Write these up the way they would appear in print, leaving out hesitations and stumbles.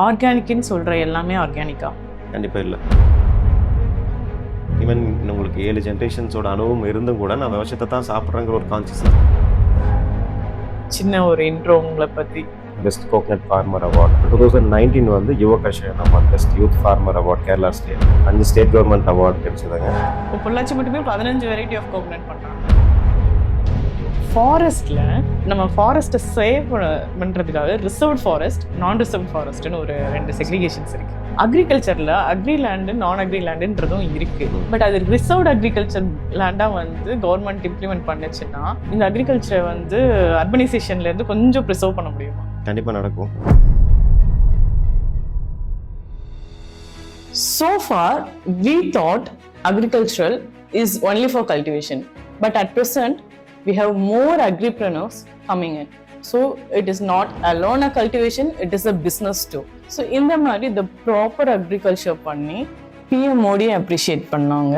ஆர்கானிக்னு சொல்கிற எல்லாமே ஆர்கானிக்கா? கண்டிப்பாக இல்லை. ஈவன் உங்களுக்கு 7 ஜென்ரேஷன்ஸோட அனுபவம் இருந்தும் கூட நான் விவசாயத்தை தான் சாப்பிட்றேங்கிற ஒரு கான்சியஸ்னஸ். சின்ன ஒரு இன்ட்ரோ உங்களை பற்றி. பெஸ்ட் கோகனட் ஃபார்மர் அவார்ட் 2019 வந்து Yuva Karshakan award, best youth farmer award Kerala state, 5 state government award கிடைச்சதுங்க. இப்போ பொள்ளாச்சி மட்டுமே 15 வெரைட்டி ஆஃப் கோகனட் பண்ணுறாங்க. ஃபாரஸ்ட்டில் நம்ம ஃபாரஸ்ட்டை சேவ் பண்ணுறதுக்காக ரிசர்வ்ட் ஃபாரஸ்ட், நான் ரிசர்வ்ட் ஃபாரஸ்ட்னு ஒரு 2 செக்ரிகேஷன்ஸ் இருக்குது. அக்ரிகல்ச்சரில் அக்ரி லேண்டு, நான் அக்ரி லேண்டுன்றதும் இருக்குது. பட் அது ரிசர்வ்ட் அக்ரிகல்ச்சர் லேண்டாக வந்து கவர்மெண்ட் இம்ப்ளிமெண்ட் பண்ணுச்சுன்னா இந்த அக்ரிகல்ச்சரை வந்து அர்பனைசேஷன்லேருந்து கொஞ்சம் ப்ரிசர்வ் பண்ண முடியுமா? கண்டிப்பாக நடக்கும். So far, we thought agricultural is only for cultivation, but at present, we have more agripreneurs coming in. So it is not alone a cultivation, it is a business too. So இந்த மாதிரி the proper agriculture பண்ணி PM Modi appreciate பண்ணாங்க.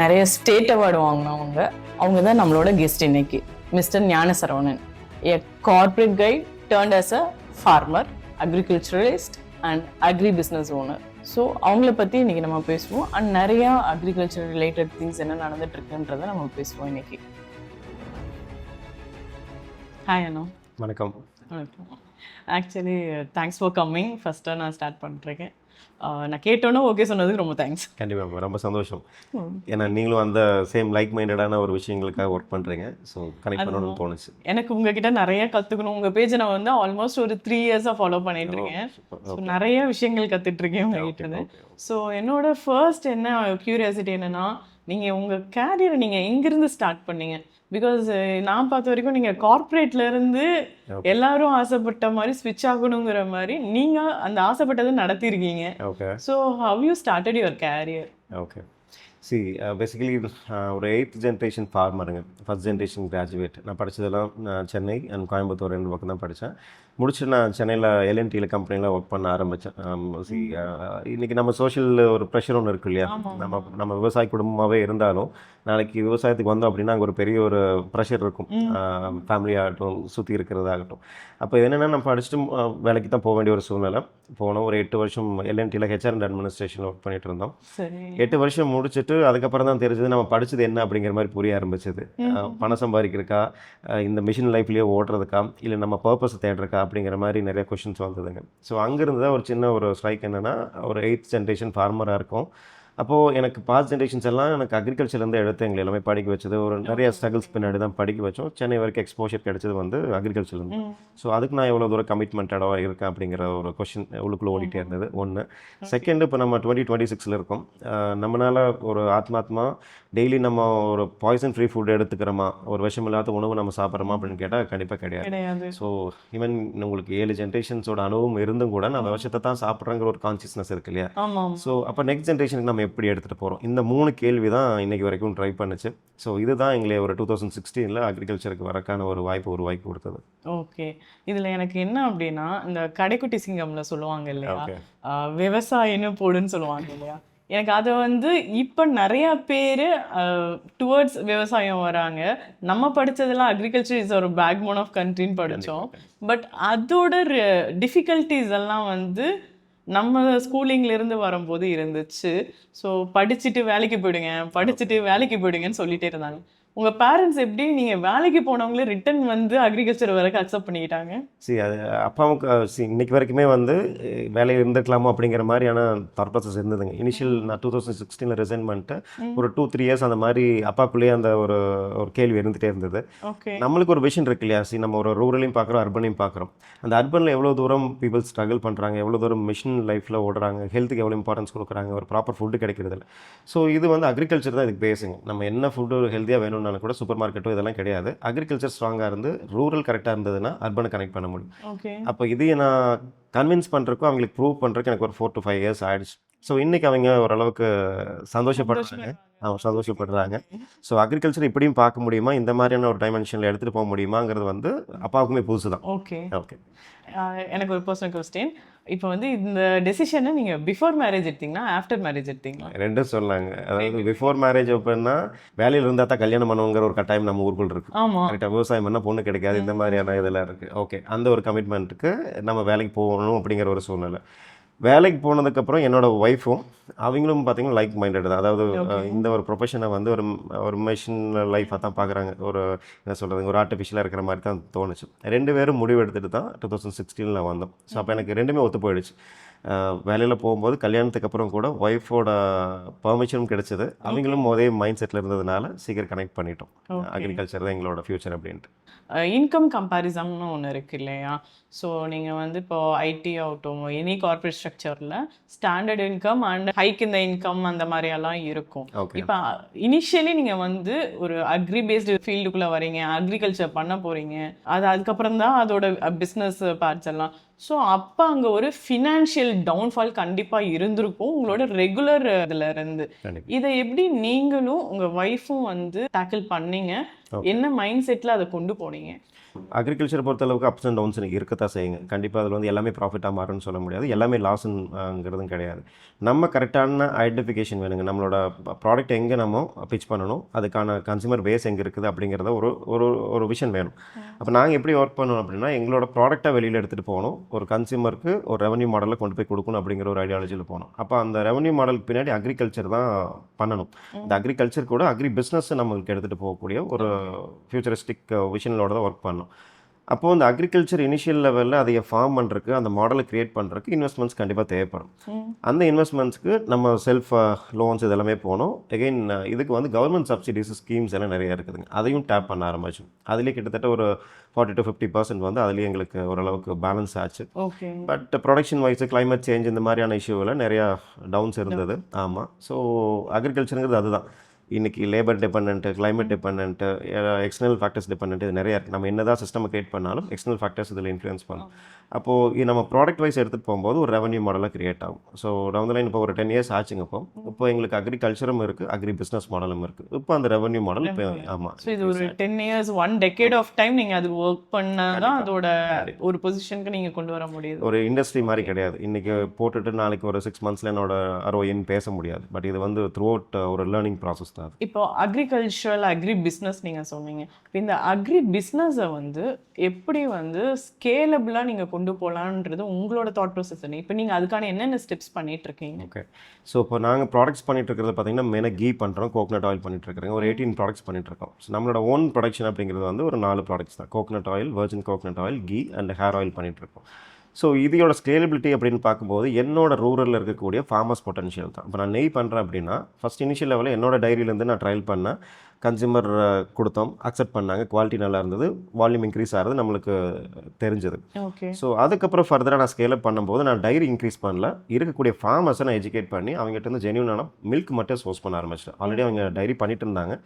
நிறைய state award வாங்கினவங்க. அவங்க தான் நம்மளோட guest இன்னைக்கு, மிஸ்டர் ஞான Saravanan, a corporate guy turned as a farmer, agriculturalist and agri business owner. So அவங்கள பற்றி இன்றைக்கி நம்ம பேசுவோம். அண்ட் நிறையா அக்ரிகல்ச்சர் ரிலேட்டட் திங்ஸ் என்ன நடந்துட்டு இருக்குன்றதை நம்ம பேசுவோம் இன்னைக்கு. ஹாய் அண்ணா. வணக்கம். வணக்கம். Actually thanks for coming. ஃபஸ்ட்டாக நான் ஸ்டார்ட் பண்ணுறேன். நான் கேட்டோன்னே ஓகே சொன்னதுக்கு ரொம்ப தேங்க்ஸ். கண்டிப்பாக ரொம்ப சந்தோஷம். ஏன்னா நீங்களும் அந்த சேம் லைக் மைண்டடான ஒரு விஷயங்களுக்காக ஒர்க் பண்ணுறீங்க. ஸோ கனெக்ட் பண்ணணும்னு தோணுச்சு. எனக்கு உங்ககிட்ட நிறைய கற்றுக்கணும். உங்கள் பேஜை நான் வந்து ஆல்மோஸ்ட் ஒரு 3 இயர்ஸாக ஃபாலோ பண்ணிட்டு இருக்கேன். ஸோ நிறைய விஷயங்கள் கற்றுட்ருக்கேன் உங்ககிட்ட. ஸோ என்னோட ஃபர்ஸ்ட் என்ன க்யூரியாசிட்டி என்னென்னா, நீங்கள் உங்கள் கேரியரை நீங்கள் எங்கேருந்து ஸ்டார்ட் பண்ணீங்க? பிகாஸ் நான் பார்த்த வரைக்கும் நீங்கள் கார்ப்பரேட்லேருந்து எல்லாரும் ஆசைப்பட்ட மாதிரி ஸ்விட்ச் ஆகணுங்கிற மாதிரி நீங்கள் அந்த ஆசைப்பட்டதை நடத்திருக்கீங்க. Okay. So how you started your career? Okay. Basically ஒரு 8th ஜென்ரேஷன் ஃபார்மருங்க. First generation graduate. நான் படித்ததெல்லாம் சென்னை அண்ட் கோயம்புத்தூர் 2 பக்கம் தான் படித்தேன். முடிச்சுட்டு நான் சென்னையில் எல்என்டியில் கம்பெனியில் ஒர்க் பண்ண ஆரம்பித்தேன். இன்றைக்கி நம்ம சோஷியல் ஒரு ப்ரெஷர் ஒன்று இருக்கு இல்லையா? நம்ம விவசாய குடும்பமாகவே இருந்தாலும் நாளைக்கு விவசாயத்துக்கு வந்தோம் அப்படின்னா அங்கே ஒரு பெரிய ஒரு ப்ரெஷர் இருக்கும். ஃபேமிலியாகட்டும், சுற்றி இருக்கிறதாகட்டும். அப்போ என்னென்னா நம்ம படிச்சுட்டு வேலைக்கு தான் போக வேண்டிய ஒரு சூழ்நிலை. போனோம். ஒரு 8 வருஷம் எல்என்டியில் ஹெச்ஆர் அண்ட் அட்மினிஸ்ட்ரேஷனில் ஒர்க் பண்ணிட்டு இருந்தோம். 8 வருஷம் முடிச்சுட்டு அதுக்கப்புறம் தான் தெரிஞ்சது நம்ம படித்தது என்ன அப்படிங்கிற மாதிரி புரிய ஆரம்பிச்சது. பணம் சம்பாதிக்கிறதுக்கா, இந்த மிஷின் லைஃப்லேயே ஓடுறதுக்கா, இல்லை நம்ம பர்பஸை தேடுறக்கா அப்படிங்கிற மாதிரி நிறைய கொஷின்ஸ் வந்ததுங்க. ஸோ அங்கேருந்து தான் ஒரு சின்ன ஒரு ஸ்ட்ரைக் என்னென்னா, ஒரு 8th ஜென்ரேஷன் ஃபார்மராக இருக்கும். அப்போது எனக்கு பாஸ்ட் ஜென்ரேஷன்ஸ் எல்லாம் எனக்கு அக்ரிகல்ச்சர்லேருந்து எடுத்து எங்களை எல்லாமே படிக்க வச்சது. ஒரு நிறைய ஸ்ட்ரகிள்ஸ் பின்னாடி தான் படிக்க வச்சோம். சென்னை வரைக்கும் எக்ஸ்போஷர் கிடைச்சது வந்து அக்ரிகல்ச்சர்லேருந்து. ஸோ அதுக்கு நான் எவ்வளோ தூரம் கமிட்மெண்ட்டாக இருக்கேன் அப்படிங்கிற ஒரு கொஷின் உள்ளுக்குள்ளே ஓடிட்டே இருந்தது. ஒன்று. செகண்டு, இப்போ நம்ம 2026 இருக்கோம். நம்மளால் ஒரு ஆத்மாத்மா டெய்லி நம்ம ஒரு பாய்சன் ஃப்ரீ ஃபுட் எடுத்துக்கிறோமா, ஒரு விஷம் இல்லாத உணவு நம்ம சாப்பிட்றோமா அப்படின்னு கேட்டால் கண்டிப்பாக கிடையாது. ஸோ ஈவன் உங்களுக்கு 7 ஜென்ரேஷன்ஸோட அனுபவம் இருந்தும் கூட நான் விவசாயத்தை தான் சாப்பிட்றேங்கிற ஒரு கான்சியஸ்னஸ் இருக்கு இல்லையா? ஸோ அப்போ நெக்ஸ்ட் ஜென்ரேஷனுக்கு நம்ம எப்படி எடுத்துகிட்டு போகிறோம்? இந்த 3 கேள்வி தான் இன்றைக்கி வரைக்கும் ட்ரை பண்ணுச்சு. ஸோ இதுதான் எங்களை ஒரு 2016 அக்ரிகல்ச்சருக்கு வரக்கான ஒரு வாய்ப்பு உருவாக்கி கொடுத்தது. ஓகே. இதில் எனக்கு என்ன அப்படின்னா, இந்த கடைக்குட்டி சிங்கம்ல சொல்லுவாங்க இல்லையா, விவசாயின்னு போடுன்னு சொல்லுவாங்க இல்லையா, எனக்கு அதை வந்து இப்போ நிறையா பேர் டுவர்ட்ஸ் விவசாயம் வராங்க. நம்ம படித்ததெல்லாம் அக்ரிகல்ச்சர் இஸ் ஒரு பேக் போன் ஆஃப் கண்ட்ரின்னு படித்தோம். பட் அதோட டிஃபிகல்ட்டிஸ் எல்லாம் வந்து நம்ம ஸ்கூலிங்லேருந்து வரும்போது இருந்துச்சு. ஸோ படிச்சுட்டு வேலைக்கு போயிடுங்கன்னு சொல்லிட்டே இருந்தாங்க. உங்கள் பேரண்ட்ஸ் எப்படி நீங்கள் வேலைக்கு போனவங்களே ரிட்டன் வந்து அக்ரிகல்ச்சர் வரைக்கும் அக்செப்ட் பண்ணிக்கிட்டாங்க? அது அப்பாவுக்கு இன்னைக்கு வரைக்குமே வந்து வேலையில் இருந்துக்கலாமோ அப்படிங்கிற மாதிரியான தாட் ப்ராசஸ் இருந்ததுங்க. இனிஷியல் நான் 2016 ரிசைன் பண்ணிட்டு ஒரு 2-3 இயர்ஸ் அந்த மாதிரி அப்பாக்குள்ளேயே அந்த ஒரு கேள்வி இருந்துகிட்டே இருந்தது. நம்மளுக்கு ஒரு விஷன் இருக்கு இல்லையா? நம்ம ஒரு ரூரலையும் பார்க்குறோம், அர்பனையும் பார்க்குறோம். அந்த அர்பனில் எவ்வளோ தூரம் பீப்புள் ஸ்ட்ரகிள் பண்ணுறாங்க, எவ்வளோ தூரம் மிஷின் லைஃப்பில் ஓடுறாங்க, ஹெல்த்துக்கு எவ்வளோ இம்பார்ட்டன்ஸ் கொடுக்குறாங்க, ஒரு ப்ராப்பர் ஃபுட்டு கிடைக்கிறது இல்லை. ஸோ இது வந்து அக்ரிகல்ச்சர் தான் இதுக்கு பேசுங்க. நம்ம என்ன ஃபுட்டு ஹெல்த்தியாக வேணும்னு கூட சூப்பர் மார்க்கெட்டோ இதெல்லாம் கிடையாது. அக்ரிகல்ச்சர் ஸ்ட்ராங்காக இருந்து ரூரல் கரெக்டாக இருந்ததுன்னா அர்பனை கனெக்ட் பண்ண முடியும். அப்போ இதையை நான் கன்வின்ஸ் பண்ணுறக்கும் அவங்களுக்கு ப்ரூவ் பண்ணுறதுக்கு எனக்கு ஒரு 4 to 5 இயர்ஸ் ஆயிடுச்சு. ஸோ இன்றைக்கி அவங்க ஓரளவுக்கு சந்தோஷப்படுறாங்க. ஸோ அக்ரிகல்ச்சர் இப்படியும் பார்க்க முடியுமா, இந்த மாதிரியான ஒரு டைமென்ஷனில் எடுத்துகிட்டு போக முடியுமாங்கிறது வந்து அப்பாவுக்குமே புதுசு தான். ஓகே. எனக்கு ஒரு பர்சனல் கொஸ்டின். இப்போ வந்து இந்த டெசிஷனை நீங்கள் பிஃபோர் மேரேஜ் எடுத்தீங்கன்னா ஆஃப்டர் மேரேஜ் எடுத்தீங்களா? ரெண்டும் சொல்லாங்க. அதாவது பிஃபோர் மேரேஜ் அப்படின்னா வேலையில் இருந்தால் தான் கல்யாணம் பண்ணுங்கிற ஒரு கட்டாயம் நம்ம ஊருக்குள் இருக்குது. கரெக்டாக விவசாயம் பண்ணால் பொண்ணு கிடைக்காது, இந்த மாதிரியான இதெல்லாம் இருக்குது. ஓகே, அந்த ஒரு கமிட்மெண்ட்டுக்கு நம்ம வேலைக்கு போகணும் அப்படிங்கிற ஒரு சூழ்நிலை. வேலைக்கு போனதுக்கப்புறம் என்னோட ஒய்ஃபும் அவங்களும் பார்த்தீங்கன்னா லைக் மைண்டட் தான். அதாவது இந்த ஒரு ப்ரொஃபஷனை வந்து ஒரு ஒரு மெஷின் லைஃபாக தான் பார்க்குறாங்க. ஒரு என்ன சொல்கிறது, ஒரு ஆர்டிஃபிஷியலாக இருக்கிற மாதிரி தான் தோணுச்சு. 2 பேரும் முடிவு எடுத்துகிட்டு தான் 2016 வந்தோம். ஸோ அப்போ எனக்கு 2மே ஒத்து போயிடுச்சு. வேலையில் போகும்போது கல்யாணத்துக்கு அப்புறம் கூட ஒய்ஃபோட பெர்மிஷனும் கிடைச்சது. அவங்களும் ஒரே மைண்ட் செட்டில் இருந்ததுனால சீக்கிரம் கனெக்ட் பண்ணிட்டோம். அக்ரிகல்ச்சர் தான் எங்களோட ஃப்யூச்சர் அப்படின்ட்டு. இன்கம் கம்பேரிசம்னு ஒன்று இருக்கு இல்லையா? ஸோ நீங்கள் வந்து இப்போ ஐடி ஆகட்டும், எனி கார்பரேட் ஸ்ட்ரக்சரில் ஸ்டாண்டர்ட் இன்கம் அண்ட் ஹைக் இந்த இன்கம் அந்த மாதிரியெல்லாம் இருக்கும். இப்போ இனிஷியலி நீங்கள் வந்து ஒரு அக்ரி பேஸ்டு ஃபீல்டுக்குள்ளே வரீங்க, அக்ரிகல்ச்சர் பண்ண போகிறீங்க, அதுக்கப்புறம் தான் அதோட பிஸ்னஸ் பார்ட்ஸ் எல்லாம். ஸோ அப்போ அங்கே ஒரு ஃபினான்ஷியல் டவுன்ஃபால் கண்டிப்பாக இருந்திருக்கும் உங்களோட ரெகுலர் இதில் இருந்து. இதை எப்படி நீங்களும் உங்கள் ஒய்ஃபும் வந்து டேக்கிள் பண்ணீங்க? என்ன மைண்ட் செட்டில் அதை கொண்டு போனீங்க? அக்ரிகல்ச்சர் பொறுத்தளவுக்கு அப்ஸ் அண்ட் டவுன்ஸ் எனக்கு இருக்கத்தான் செய்யுங்க. கண்டிப்பாக அதில் வந்து எல்லாமே ப்ராஃபிட்டாக மாறும்னு சொல்ல முடியாது, எல்லாமே லாஸ்ங்கிறதும் கிடையாது. நம்ம கரெக்டான ஐடென்டிஃபிகேஷன் வேணுங்க. நம்மளோட ப்ராடக்ட் எங்கே நம்ம பிச் பண்ணணும், அதுக்கான கன்சூமர் பேஸ் எங்கே இருக்குது அப்படிங்கிறத ஒரு ஒரு ஒரு விஷன் வேணும். அப்போ நாங்கள் எப்படி ஒர்க் பண்ணணும் அப்படின்னா, எங்களோட ப்ராடக்டை வெளியில் எடுத்துகிட்டு போகணும், ஒரு கன்சூமருக்கு ஒரு ரெவன்யூ மாடலில் கொண்டு போய் கொடுக்கணும் அப்படிங்கிற ஒரு ஐடியாலஜியில் போகணும். அப்போ அந்த ரெவன்யூ மாடலுக்கு பின்னாடி அக்ரிகல்ச்சர் தான் பண்ணணும். இந்த அக்ரிகல்ச்சர் கூட அக்ரி பிஸ்னஸ் நம்மளுக்கு எடுத்துகிட்டு போகக்கூடிய ஒரு ஃபியூச்சரிஸ்டிக் விஷனோட தான் ஒர்க் பண்ணணும். அப்போது இந்த அக்ரிகல்ச்சர் இனிஷியல் லெவலில் அதை ஃபார்ம் பண்ணுறதுக்கு, அந்த மாடலை க்ரியேட் பண்ணுறதுக்கு இன்வெஸ்ட்மெண்ட்ஸ் கண்டிப்பாக தேவைப்படும். அந்த இன்வெஸ்ட்மெண்ட்ஸ்க்கு நம்ம செல்ஃப் லோன்ஸ் இதெல்லாமே போகணும். எகெயின் இதுக்கு வந்து கவர்மெண்ட் சப்சிடிஸ் ஸ்கீம்ஸ் எல்லாம் நிறையா இருக்குதுங்க, அதையும் டேப் பண்ண ஆரம்பிச்சோம். அதுலேயே கிட்டத்தட்ட ஒரு 40 to 50% வந்து அதுலேயே எங்களுக்கு ஓரளவுக்கு பேலன்ஸ் ஆச்சு. But production wise climate change இந்த மாதிரியான இஷ்யூவில் நிறையா டவுன்ஸ் இருந்தது. ஆமாம். ஸோ அக்ரிகல்ச்சருங்கிறது அதுதான். இன்றைக்கி labour depend, climate depend, external factors depend, இது நிறையா இருக்குது. நம்ம என்ன தான் சிஸ்டம் க்ரியேட் பண்ணாலும் எக்ஸ்டர்னல் ஃபேக்டர்ஸ் இதில் இன்ஃப்ளூயன்ஸ் பண்ணும். அப்போது நம்ம ப்ராடக்ட் வைஸ் எடுத்துகிட்டு போகும்போது ஒரு ரெவன்யூ மாடலாக க்ரியேட் ஆகும். ஸோ டவுன் த லைன் இப்போ ஒரு 10 years ஆச்சுங்க. இப்போ எங்களுக்கு அக்ரிகல்ச்சரும் இருக்குது, அக்ரி பிஸ்னஸ் மாடலும் இருக்குது. இப்போ அந்த ரெவன்யூ மாடல் இப்போ ஆமாம். ஸோ இது ஒரு 10 years 1 decade ஆஃப் டைம் நீங்கள் அது ஒர்க் பண்ணால் தான் அதோட ஒரு பொசிஷனுக்கு நீங்கள் கொண்டு வர முடியுது. ஒரு இண்டஸ்ட்ரி மாதிரி கிடையாது. இன்றைக்கி போட்டுட்டு நாளைக்கு ஒரு 6 monthsல என்னோட ROIன்னு பேச முடியாது. பட் இது வந்து த்ரூ அவுட் ஒரு லேர்னிங் ப்ராசஸ் தான். இப்போ அக்ரிகல்ச்சரல் அக்ரி பிஸ்னஸ் நீங்கள் சொன்னீங்க. இப்போ இந்த அக்ரி பிஸ்னஸை வந்து எப்படி வந்து ஸ்கேலபிளாக நீங்கள் கொண்டு போகலான்றது உங்களோட தாட் ப்ராசஸ் என்ன? இப்போ நீங்கள் அதுக்கான என்னென்ன ஸ்டெப்ஸ் பண்ணிட்டு இருக்கீங்க? ஓகே. ஸோ இப்போ நாங்கள் ப்ராடக்ட்ஸ் பண்ணிட்டு இருக்கிறது பார்த்தீங்கன்னா மெயினாக கீ பண்ணுறோம், கோகனட் ஆயில் பண்ணிட்டு இருக்கிறோங்க. ஒரு 18 ப்ராடக்ட்ஸ் பண்ணிட்டு இருக்கோம். ஸோ நம்மளோட ஓன் ப்ரொடக்ஷன் அப்படிங்கிறது வந்து ஒரு 4 ப்ராடக்ட்ஸ் தான். Coconut oil, virgin coconut oil, ghee and hair oil பண்ணிட்டு இருக்கோம். ஸோ இதோட ஸ்கேலபிலிட்டி அப்படின்னு பார்க்கும்போது என்னோட ரூரலில் இருக்கக்கூடிய ஃபார்மர்ஸ் பொட்டன்ஷியல் தான். இப்போ நான் நெய் பண்ணுறேன் அப்படின்னா ஃபஸ்ட் இனிஷியல் லெவலில் என்னோட டைரியிலேருந்து நான் ட்ரையல் பண்ணேன், கன்சியூமர் கொடுத்தோம், அக்செப்ட் பண்ணாங்க, குவாலிட்டி நல்லா இருந்தது, வால்யூம் இன்க்ரீஸ் ஆகிறது நம்மளுக்கு தெரிஞ்சது. ஸோ அதுக்கப்புறம் ஃபர்தராக நான் ஸ்கேலப் பண்ணும்போது நான் டைரி இன்க்ரீஸ் பண்ணல, இருக்கக்கூடிய ஃபார்மர்ஸை நான் எஜுகேட் பண்ணி அவங்ககிட்ட இருந்து ஜென்யூனான மில்க் மட்டும் சோர்ஸ் பண்ண ஆரம்பிச்சிட்டேன். ஆல்ரெடி அவங்க டைரி பண்ணிட்டு இருந்தாங்க.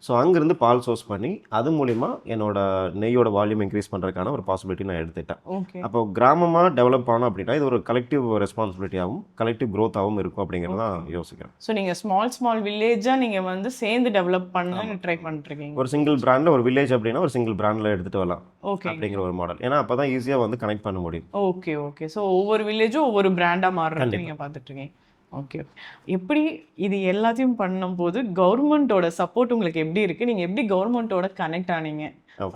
ஸோ அங்கேருந்து பால் சோர்ஸ் பண்ணி அது மூலிமா என்னோட நெய்யோட வால்யூம் இன்க்ரீஸ் பண்ணுறதுக்கான ஒரு பாசிபிலிட்டி நான் எடுத்துட்டேன். அப்போ கிராமமாக டெவலப் ஆனோம் அப்படின்னா இது ஒரு கலெக்டிவ் ரெஸ்பான்சிபிலிட்டியாகவும் கலெக்டிவ் க்ரோத்தாகவும் இருக்கும் அப்படிங்கிறது தான் யோசிக்கிறேன். ஸோ நீங்கள் ஸ்மால் வில்லேஜாக நீங்கள் வந்து சேர்ந்து டெவலப் பண்ண ட்ரை பண்ணிருக்கீங்க. ஒரு சிங்கிள் பிராண்டில் ஒரு வில்லேஜ் அப்படின்னா ஒரு சிங்கிள் பிராண்டில் எடுத்துகிட்டு வரலாம் அப்படிங்கிற ஒரு மாடல். ஏன்னா அப்போ தான் ஈஸியாக வந்து கனெக்ட் பண்ண முடியும். ஓகே. ஸோ ஒவ்வொரு வில்லேஜும் ஒவ்வொரு பிராண்டாக மாறுறது நீங்கள் பார்த்துட்ருக்கீங்க. ஓகே. எப்படி இது எல்லாத்தையும் பண்ணும்போது கவர்மெண்ட்டோட சப்போர்ட் உங்களுக்கு எப்படி இருக்குது? நீங்கள் எப்படி கவர்மெண்ட்டோட கனெக்ட் ஆனீங்க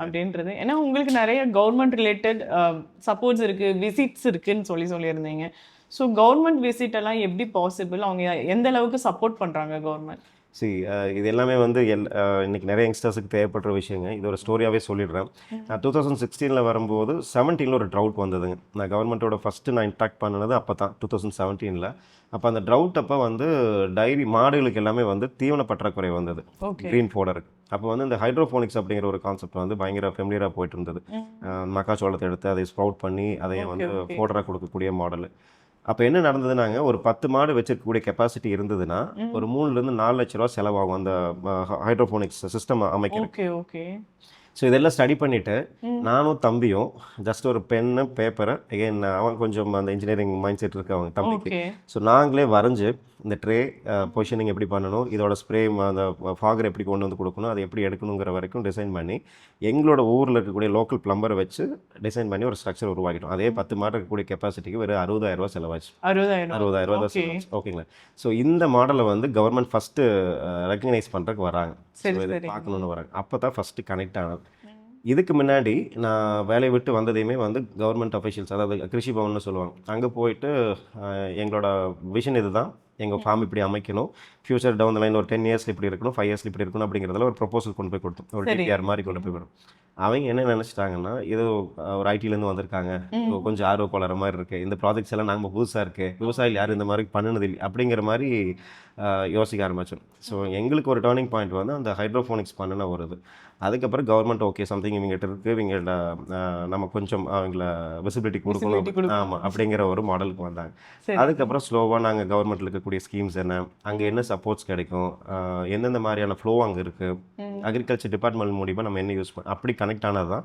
அப்படின்றது? ஏன்னா உங்களுக்கு நிறைய கவர்மெண்ட் ரிலேட்டட் சப்போர்ட்ஸ் இருக்குது, விசிட்ஸ் இருக்குதுன்னு சொல்லியிருந்தீங்க. ஸோ கவர்மெண்ட் விசிட் எல்லாம் எப்படி பாசிபிள்? அவங்க எந்த அளவுக்கு சப்போர்ட் பண்ணுறாங்க கவர்மெண்ட்? இது எல்லாமே வந்து இன்றைக்கி நிறைய யங்ஸ்டர்ஸுக்கு தேவைப்படுற விஷயங்க. இது ஒரு ஸ்டோரியாகவே சொல்லிடுறேன். நான் 2016 வரும்போது 17 ஒரு ட்ரவுட் வந்ததுங்க. நான் கவர்மெண்ட்டோட ஃபஸ்ட்டு நான் இன்ட்ராக்ட் பண்ணினது அப்போ தான் 2017. அப்போ அந்த ட்ரவுட் அப்போ வந்து டைரி மாடுகளுக்கு எல்லாமே வந்து தீவன பற்றாக்குறை வந்தது, க்ரீன் ஃபோடருக்கு. அப்போ வந்து இந்த ஹைட்ரோஃபோனிக்ஸ் அப்படிங்கிற ஒரு கான்செப்ட் வந்து பயங்கர ஃபெமிலியராக போயிட்டு இருந்தது. மக்காச்சோளத்தை எடுத்து அதை ஸ்ப்ரவுட் பண்ணி அதை வந்து ஃபோடராக கொடுக்கக்கூடிய மாடல். அப்போ என்ன நடந்ததுனாங்க, ஒரு 10 மாடு வச்சிருக்கக்கூடிய கெப்பாசிட்டி இருந்ததுன்னா ஒரு 3 to 4 லட்ச ரூபா செலவாகும் அந்த ஹைட்ரோஃபோனிக்ஸ் சிஸ்டம் அமைக்கிறது. ஸோ இதெல்லாம் ஸ்டடி பண்ணிவிட்டு நானும் தம்பியும் ஜஸ்ட் ஒரு பென்னு பேப்பரை, எகைன் அவன் கொஞ்சம் அந்த இன்ஜினியரிங் மைண்ட் செட் இருக்கு அவங்க தம்பிக்கு. ஸோ நாங்களே வரைஞ்சி இந்த ட்ரே பொசிஷனிங் எப்படி பண்ணணும், இதோட ஸ்ப்ரே அந்த ஃபாகர் எப்படி கொண்டு வந்து கொடுக்கணும், அதை எப்படி எடுக்கணுங்கிற வரைக்கும் டிசைன் பண்ணி எங்களோட ஊரில் இருக்கக்கூடிய லோக்கல் பிளம்பரை வச்சு டிசைன் பண்ணி ஒரு ஸ்ட்ரக்சர் உருவாக்கிட்டோம். அதே 10 மாடு இருக்கக்கூடிய கெப்பாசிட்டிக்கு வெறும் 60,000 ரூபா செலவாச்சு. 60,000 ரூபா செலவாச்சு. ஓகேங்களா? ஸோ இந்த மாடலை வந்து கவர்மெண்ட் ஃபஸ்ட்டு ரெக்கக்னைஸ் பண்ணுறதுக்கு வராங்க, பார்க்கணுன்னு வராங்க. அப்போ தான் ஃபஸ்ட்டு கனெக்ட் ஆனது. இதுக்கு முன்னாடி நான் வேலையை விட்டு வந்ததையுமே வந்து கவர்மெண்ட் அஃபிஷியல்ஸ், அதாவது கிருஷி பவன்னு சொல்லுவாங்க, அங்கே போயிட்டு எங்களோட விஷன் இதுதான், எங்கள் ஃபார்ம் இப்படி அமைக்கணும், ஃபியூச்சர் டவுன் த லைன் ஒரு 10 இயர்ஸ் இப்படி இருக்கணும், 5 இயர்ஸ் இப்படி இருக்கணும் அப்படிங்கிறதுல ஒரு ப்ரொபோசல் கொண்டு போய் கொடுத்தோம். ஒரு சரி. டிபிஆர் மாதிரி கொண்டு போய் கொடுத்தோம். அவங்க என்ன நினச்சிட்டாங்கன்னா, ஏதோ ஒரு ஐடிலேருந்து வந்திருக்காங்க, கொஞ்சம் ஆர்வக்கோளாறு மாதிரி இருக்குது, இந்த ப்ராஜெக்ட்ஸ் எல்லாம் நாங்கள் புதுசாக இருக்குது, விவசாயிகள் யாரும் இந்த மாதிரி பண்ணினது இல்லை அப்படிங்கிற மாதிரி யோசிக்க ஆரம்பித்தோம். ஸோ எங்களுக்கு ஒரு டேர்னிங் பாயிண்ட் வந்து அந்த ஹைட்ரோஃபோனிக்ஸ் பண்ணின ஒரு இது. அதுக்கப்புறம் கவர்மெண்ட் ஓகே சம்திங் இவங்ககிட்ட இருக்குது, இவங்கள்ட்ட நம்ம கொஞ்சம் அவங்கள விசிபிலிட்டி கொடுக்கணும், ஆமாம், அப்படிங்கிற ஒரு மாடலுக்கு வந்தாங்க. அதுக்கப்புறம் ஸ்லோவாக நாங்கள் கவர்மெண்ட்டில் இருக்கக்கூடிய ஸ்கீம்ஸ் என்ன, அங்கே என்ன சப்போர்ட்ஸ் கிடைக்கும், எந்தெந்த மாதிரியான ஃப்ளோ அங்கே இருக்குது, அக்ரிகல்ச்சர் டிபார்ட்மெண்ட் மூலிமா நம்ம என்ன யூஸ் பண்ண, அப்படி கனெக்ட் ஆனது தான்.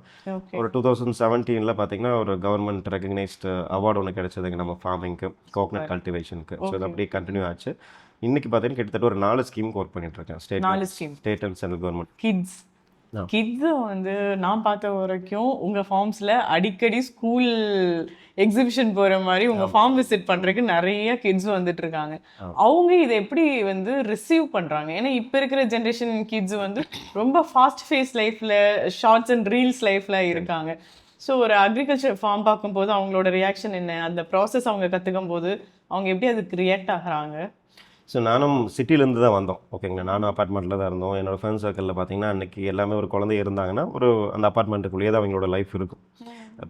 ஒரு 2017 பார்த்தீங்கன்னா ஒரு கவர்மெண்ட் ரெகக்னைஸ்டு அவார்டு ஒன்று கிடைச்சதுங்க நம்ம ஃபார்மிங்க்கு, கோகனட் கல்டிவேஷனுக்கு. ஸோ அது அப்படியே கண்டினியூ ஆச்சு. இன்னைக்கு பார்த்தீங்கன்னா கிட்டத்தட்ட ஒரு 4 ஸ்கீமுக்கு ஒர்க் பண்ணிட்டு இருக்கேன், state and central government. Kids வந்து நான் பார்த்த வரைக்கும் உங்க ஃபார்ம்ஸ்ல அடிக்கடி ஸ்கூல் எக்ஸிபிஷன் போற மாதிரி உங்க ஃபார்ம் விசிட் பண்றதுக்கு நிறைய கிட்ஸ் வந்துட்டு இருக்காங்க. அவங்க இதை எப்படி வந்து ரிசீவ் பண்றாங்க? ஏன்னா இப்ப இருக்கிற ஜென்ரேஷன் கிட்ஸ் வந்து ரொம்ப ஃபாஸ்ட் ஃபேஸ் லைஃப்ல, ஷார்ட்ஸ் அண்ட் ரீல்ஸ் லைஃப்ல இருக்காங்க. ஸோ ஒரு அக்ரிகல்ச்சர் ஃபார்ம் பார்க்கும்போது அவங்களோட ரியாக்ஷன் என்ன, அந்த ப்ராசஸ் அவங்க கற்றுக்கும் போது அவங்க எப்படி அதுக்கு ரியாக்ட் ஆகுறாங்க? ஸோ நானும் சிட்டிலேருந்து தான் வந்தோம், ஓகேங்களா. நானும் அப்பார்ட்மெண்ட்டில் தான் இருந்தோம். என்னோடய ஃப்ரெண்ட்ஸ் சர்க்கிளில் பார்த்தீங்கன்னா அன்றைக்கி எல்லாமே ஒரு குழந்தை இருந்தாங்கன்னா ஒரு அந்த அப்பார்ட்மெண்ட்டுக்குள்ளேயே தான் அவங்களோட லைஃப் இருக்கும்.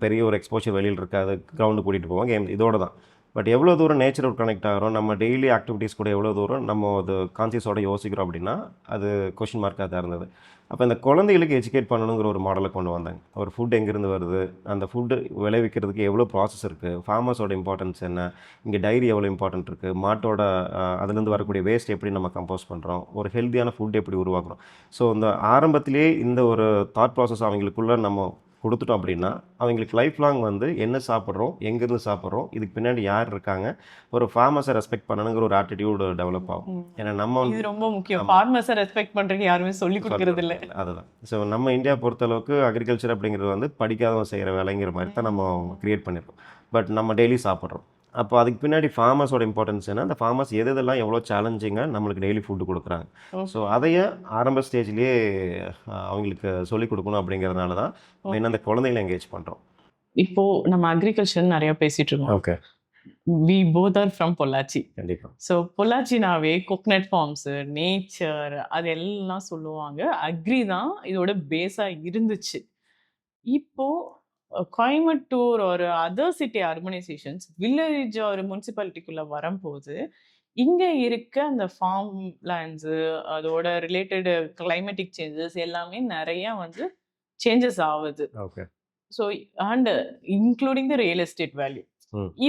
பெரிய ஒரு எக்ஸ்போஷர் வெளியில் இருக்காது, கிரவுண்டு கூட்டிகிட்டு போவோம், கேம் இதோடு தான். பட் எவ்வளோ தூரம் நேச்சரோட கனெக்ட் ஆகிறோம், நம்ம டெய்லி ஆக்டிவிட்டீஸ் கூட எவ்வளோ தூரம் நம்ம அது கான்சியஸோட யோசிக்கிறோம் அப்படின்னா அது கொஷின் மார்க்காக தான் இருந்தது. அப்போ இந்த குழந்தைகளுக்கு எஜுகேட் பண்ணணுங்கிற ஒரு மாடலை கொண்டு வந்தாங்க. ஒரு ஃபுட் எங்கேருந்து வருது, அந்த ஃபுட்டு விளைவிக்கிறதுக்கு எவ்வளோ ப்ராசஸ் இருக்குது, ஃபார்மர்ஸோட இம்பார்ட்டன்ஸ் என்ன, இங்கே டைரி எவ்வளோ இம்பார்ட்டன்ட் இருக்குது, மாட்டோட அதுலேருந்து வரக்கூடிய வேஸ்ட் எப்படி நம்ம கம்போஸ் பண்ணுறோம், ஒரு ஹெல்த்தியான ஃபுட் எப்படி உருவாக்குறோம். ஸோ இந்த ஆரம்பத்திலே இந்த ஒரு தாட் ப்ராசஸ் அவங்களுக்குள்ளே நம்ம கொடுத்துட்டோம் அப்படின்னா அவங்களுக்கு லைஃப் லாங் வந்து என்ன சாப்பிட்றோம், எங்கேருந்து சாப்பிட்றோம், இதுக்கு பின்னாடி யார் இருக்காங்க, ஒரு ஃபார்மர்ஸை ரெஸ்பெக்ட் பண்ணணுங்கிற ஒரு ஆட்டிடியூடு டெவலப் ஆகும். ஏன்னா நம்ம இது ரொம்ப முக்கியம், ஃபார்மர்ஸை ரெஸ்பெக்ட் பண்ணுறதுக்கு யாருமே சொல்லி கொடுக்கறது இல்லை. அதுதான். ஸோ நம்ம இந்தியா பொறுத்தளவுக்கு அக்ரிகல்ச்சர் அப்படிங்கிறது வந்து படிக்காதவங்க செய்கிற வேலைங்கிற மாதிரி தான் நம்ம க்ரியேட் பண்ணியிருக்கோம். பட் நம்ம டெய்லி சாப்பிட்றோம். அப்போ அதுக்கு பின்னாடி ஃபார்மர்ஸோட இம்பார்ட்டன்ஸ் என்ன, அந்த ஃபார்மர்ஸ் எதெல்லாம் எவ்வளோ சேலஞ்சிங்காக நம்மளுக்கு டெய்லி ஃபுட்டு கொடுக்குறாங்க. ஸோ அதையே ஆரம்ப ஸ்டேஜ்லேயே அவங்களுக்கு சொல்லிக் கொடுக்கணும் அப்படிங்கிறதுனால தான் மெயின் அந்த குழந்தைகளை என்கேஜ் பண்ணுறோம். இப்போது நம்ம அக்ரிகல்ச்சர் நிறையா பேசிகிட்டு இருக்கோம். Okay. We both are from Pollachi. கண்டிப்பாக. ஸோ பொள்ளாச்சினாவே கோகனட் ஃபார்ம்ஸு, நேச்சர் அது எல்லாம் சொல்லுவாங்க. அக்ரி தான் இதோட பேஸாக இருந்துச்சு. இப்போது கோயம்புத்தூர் ஒரு அதர் சிட்டி அர்பனைசேஷன்ஸ் வில்லேஜ் ஒரு முனிசிபாலிட்டிக்குள்ளே வரும்போது இங்கே இருக்க அந்த ஃபார்ம் லேண்ட்ஸு அதோட ரிலேட்டட் கிளைமேட்டிக் சேஞ்சஸ் எல்லாமே நிறையா வந்து சேஞ்சஸ் ஆகுது. Okay. So and including the real estate value.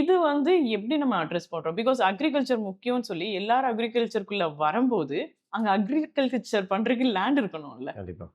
இது வந்து எப்படி நம்ம அட்ரஸ் பண்றோம்? பிகாஸ் அக்ரிகல்ச்சர் முக்கியம்னு சொல்லி எல்லாரும் அக்ரிகல்ச்சருக்குள்ள வரும்போது அங்க அக்ரிகல்ச்சர் பண்றதுக்கு லேண்ட் இருக்கணும்ல. கண்டிப்பாக.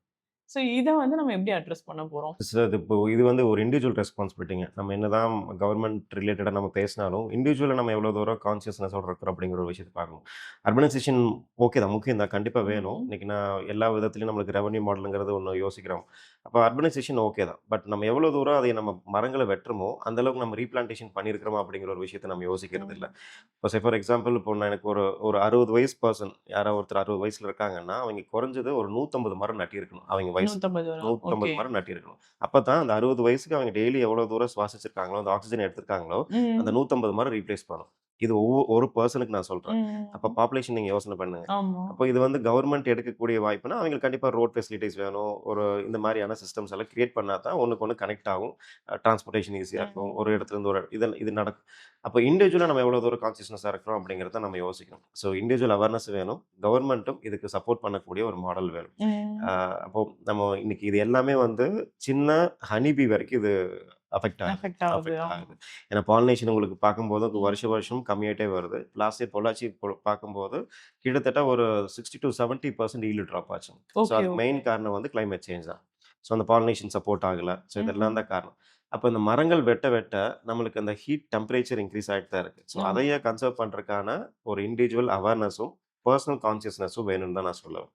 ஸோ இதை வந்து நம்ம எப்படி அட்ரஸ் பண்ண போகிறோம்? சார் இப்போ இது வந்து ஒரு இண்டிவிஜுவல் ரெஸ்பான்சிபிலிட்டிங்க. நம்ம என்ன தான் கவர்மெண்ட் ரிலேட்டடாக நம்ம பேசினாலும் இண்டிவிஜுவலாக நம்ம எவ்வளோ தூரம் கான்சியஸ்னஸோட இருக்கிறோம் அப்படிங்கிற ஒரு விஷயத்தை பார்க்கணும். அர்பனைசேஷன் ஓகே தான், முக்கியம் தான், கண்டிப்பாக வேணும். இன்றைக்கி நான் எல்லா விதத்துலையும் நம்மளுக்கு ரெவன்யூ மாடலுங்கிறது ஒன்று யோசிக்கிறோம். அப்போ அர்பனைசேஷன் ஓகே தான். பட் நம்ம எவ்வளோ தூரம் அதை நம்ம மரங்களை வெட்டுறோமோ அந்தளவுக்கு நம்ம ரீப்ளான்டேஷன் பண்ணியிருக்கிறோமா அப்படிங்கிற ஒரு விஷயத்தை நம்ம யோசிக்கிறது இல்லை. இப்போ ஃபார் எக்ஸாம்பிள் இப்போ நான் எனக்கு ஒரு 60 வயசு பர்சன், யாராவது ஒருத்தர் 60 வயசில் இருக்காங்கன்னா அவங்க குறைஞ்சது ஒரு 150 மரம் நட்டியிருக்கணும். அவங்க வயசு 150 மரம் நட்டியிருக்கணும். அப்போ தான் அந்த 60 வயசுக்கு அவங்க டெய்லி எவ்வளோ தூரம் சுவாசிச்சிருக்காங்களோ, அந்த ஆக்சிஜன் எடுத்திருக்காங்களோ, அந்த 150 மரம் ரீப்ளேஸ் பண்ணும். இது ஒரு பர்சனுக்கு நான் சொல்கிறேன். அப்போ பாப்புலேஷன் நீங்கள் யோசனை பண்ணுங்க. அப்போ இது வந்து கவர்மெண்ட் எடுக்கக்கூடிய வாய்ப்புனா அவங்களுக்கு கண்டிப்பாக ரோட் ஃபெசிலிட்டிஸ் வேணும். ஒரு இந்த மாதிரியான சிஸ்டம்ஸ் எல்லாம் கிரியேட் பண்ணால் தான் ஒன்றுக்கு ஒன்று கனெக்ட் ஆகும், டிரான்ஸ்போர்ட்டேஷன் ஈஸியாக இருக்கும், ஒரு இடத்துலேருந்து ஒரு இது நடக்கும். அப்போ இண்டிவிஜுவலாக நம்ம எவ்வளோ தூரம் கான்சியஸ்னஸாக இருக்கிறோம் அப்படிங்கிறத நம்ம யோசிக்கணும். ஸோ இண்டிவிஜுவல் அவேர்னஸ் வேணும், கவர்மெண்ட்டும் இதுக்கு சப்போர்ட் பண்ணக்கூடிய ஒரு மாடல் வேணும். அப்போ நம்ம இன்னைக்கு இது எல்லாமே வந்து சின்ன ஹனிபி வரைக்கும் இது அஃபெக்ட் ஆகுது. ஏன்னா பாலினேஷன் உங்களுக்கு பார்க்கும்போது வருஷம் கம்மியாயிட்டே வருது. லாஸ்ட் இயர் பொள்ளாச்சி பார்க்கும்போது கிட்டத்தட்ட ஒரு 60 to 70% ஈல்டு ட்ராப் ஆச்சு. ஸோ அதுக்கு மெயின் காரணம் வந்து கிளைமேட் சேஞ்ச் தான். ஸோ அந்த பாலினேஷன் சப்போர்ட் ஆகலை. ஸோ இதெல்லாம் தான் காரணம். அப்போ இந்த மரங்கள் வெட்ட நம்மளுக்கு அந்த ஹீட் டெம்பரேச்சர் இன்க்ரீஸ் ஆகிட்டு தான் இருக்குது. ஸோ அதையே கன்சர்வ் பண்ணுறதுக்கான ஒரு இண்டிவிஜுவல் அவேர்னஸும் பர்சனல் கான்சியஸ்னஸும் வேணும்னு தான் நான் சொல்லுவேன்.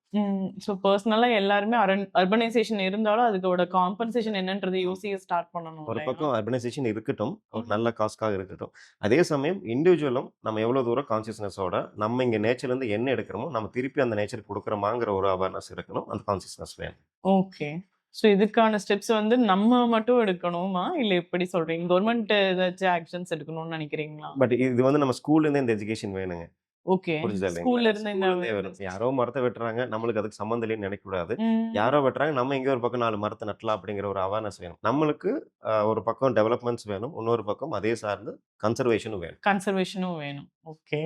ஸோ பர்சனலாக எல்லாருமே அர்பனைசேஷன் இருந்தாலும் அதுக்கோட காம்பன்சேஷன் என்னன்றது யோசிக்க ஸ்டார்ட் பண்ணணும். ஒரு பக்கம் அர்பனைசேஷன் இருக்கட்டும், ஒரு நல்ல காஸ்க்காக இருக்கட்டும். அதே சமயம் இண்டிவிஜுவலும் நம்ம எவ்வளோ தூரம் கான்சியஸ்னஸோட நம்ம இங்கே நேச்சர்லேருந்து என்ன எடுக்கிறோமோ நம்ம திருப்பி அந்த நேச்சர் கொடுக்குறோமாங்கிற ஒரு அவேர்னஸ் இருக்கணும். அந்த கான்சியஸ்னஸ் வேணும். ஓகே. ஸோ இதுக்கான ஸ்டெப்ஸ் வந்து நம்ம மட்டும் எடுக்கணுமா இல்ல எப்படி சொல்றீங்க? கவர்மெண்ட் ஏதாச்சும் ஆக்ஷன்ஸ் எடுக்கணும்னு நினைக்கிறீங்களா? பட் இது வந்து நம்ம ஸ்கூல்லேருந்தே இந்த எஜுகேஷன் வேணுங்க. ஓகே. புரிஞ்சுதா இல்லைங்களா? ஸ்கூல்ல இருந்து இந்த ஸ்கூல்லேருந்தே வேணும். யாரோ மரத்த வெட்டுறாங்க, நம்மளுக்கு அதுக்கு சம்மந்தம் இல்லைன்னு நினைக்கக்கூடாது. ம். யாரோ வெட்டுறாங்க, நம்ம எங்கேயோ ஒரு பக்கம் 4 மரத்த நடலாம் அப்படிங்கிற ஒரு அவேர்னஸ் வேணும். நம்மளுக்கு ஒரு பக்கம் டெவலப்மெண்ட்ஸ் வேணும். இன்னொரு பக்கம் அதே சார்ந்து கன்சர்வேஷனும் வேணும். கன்சர்வேஷனும் வேணும். ஓகே.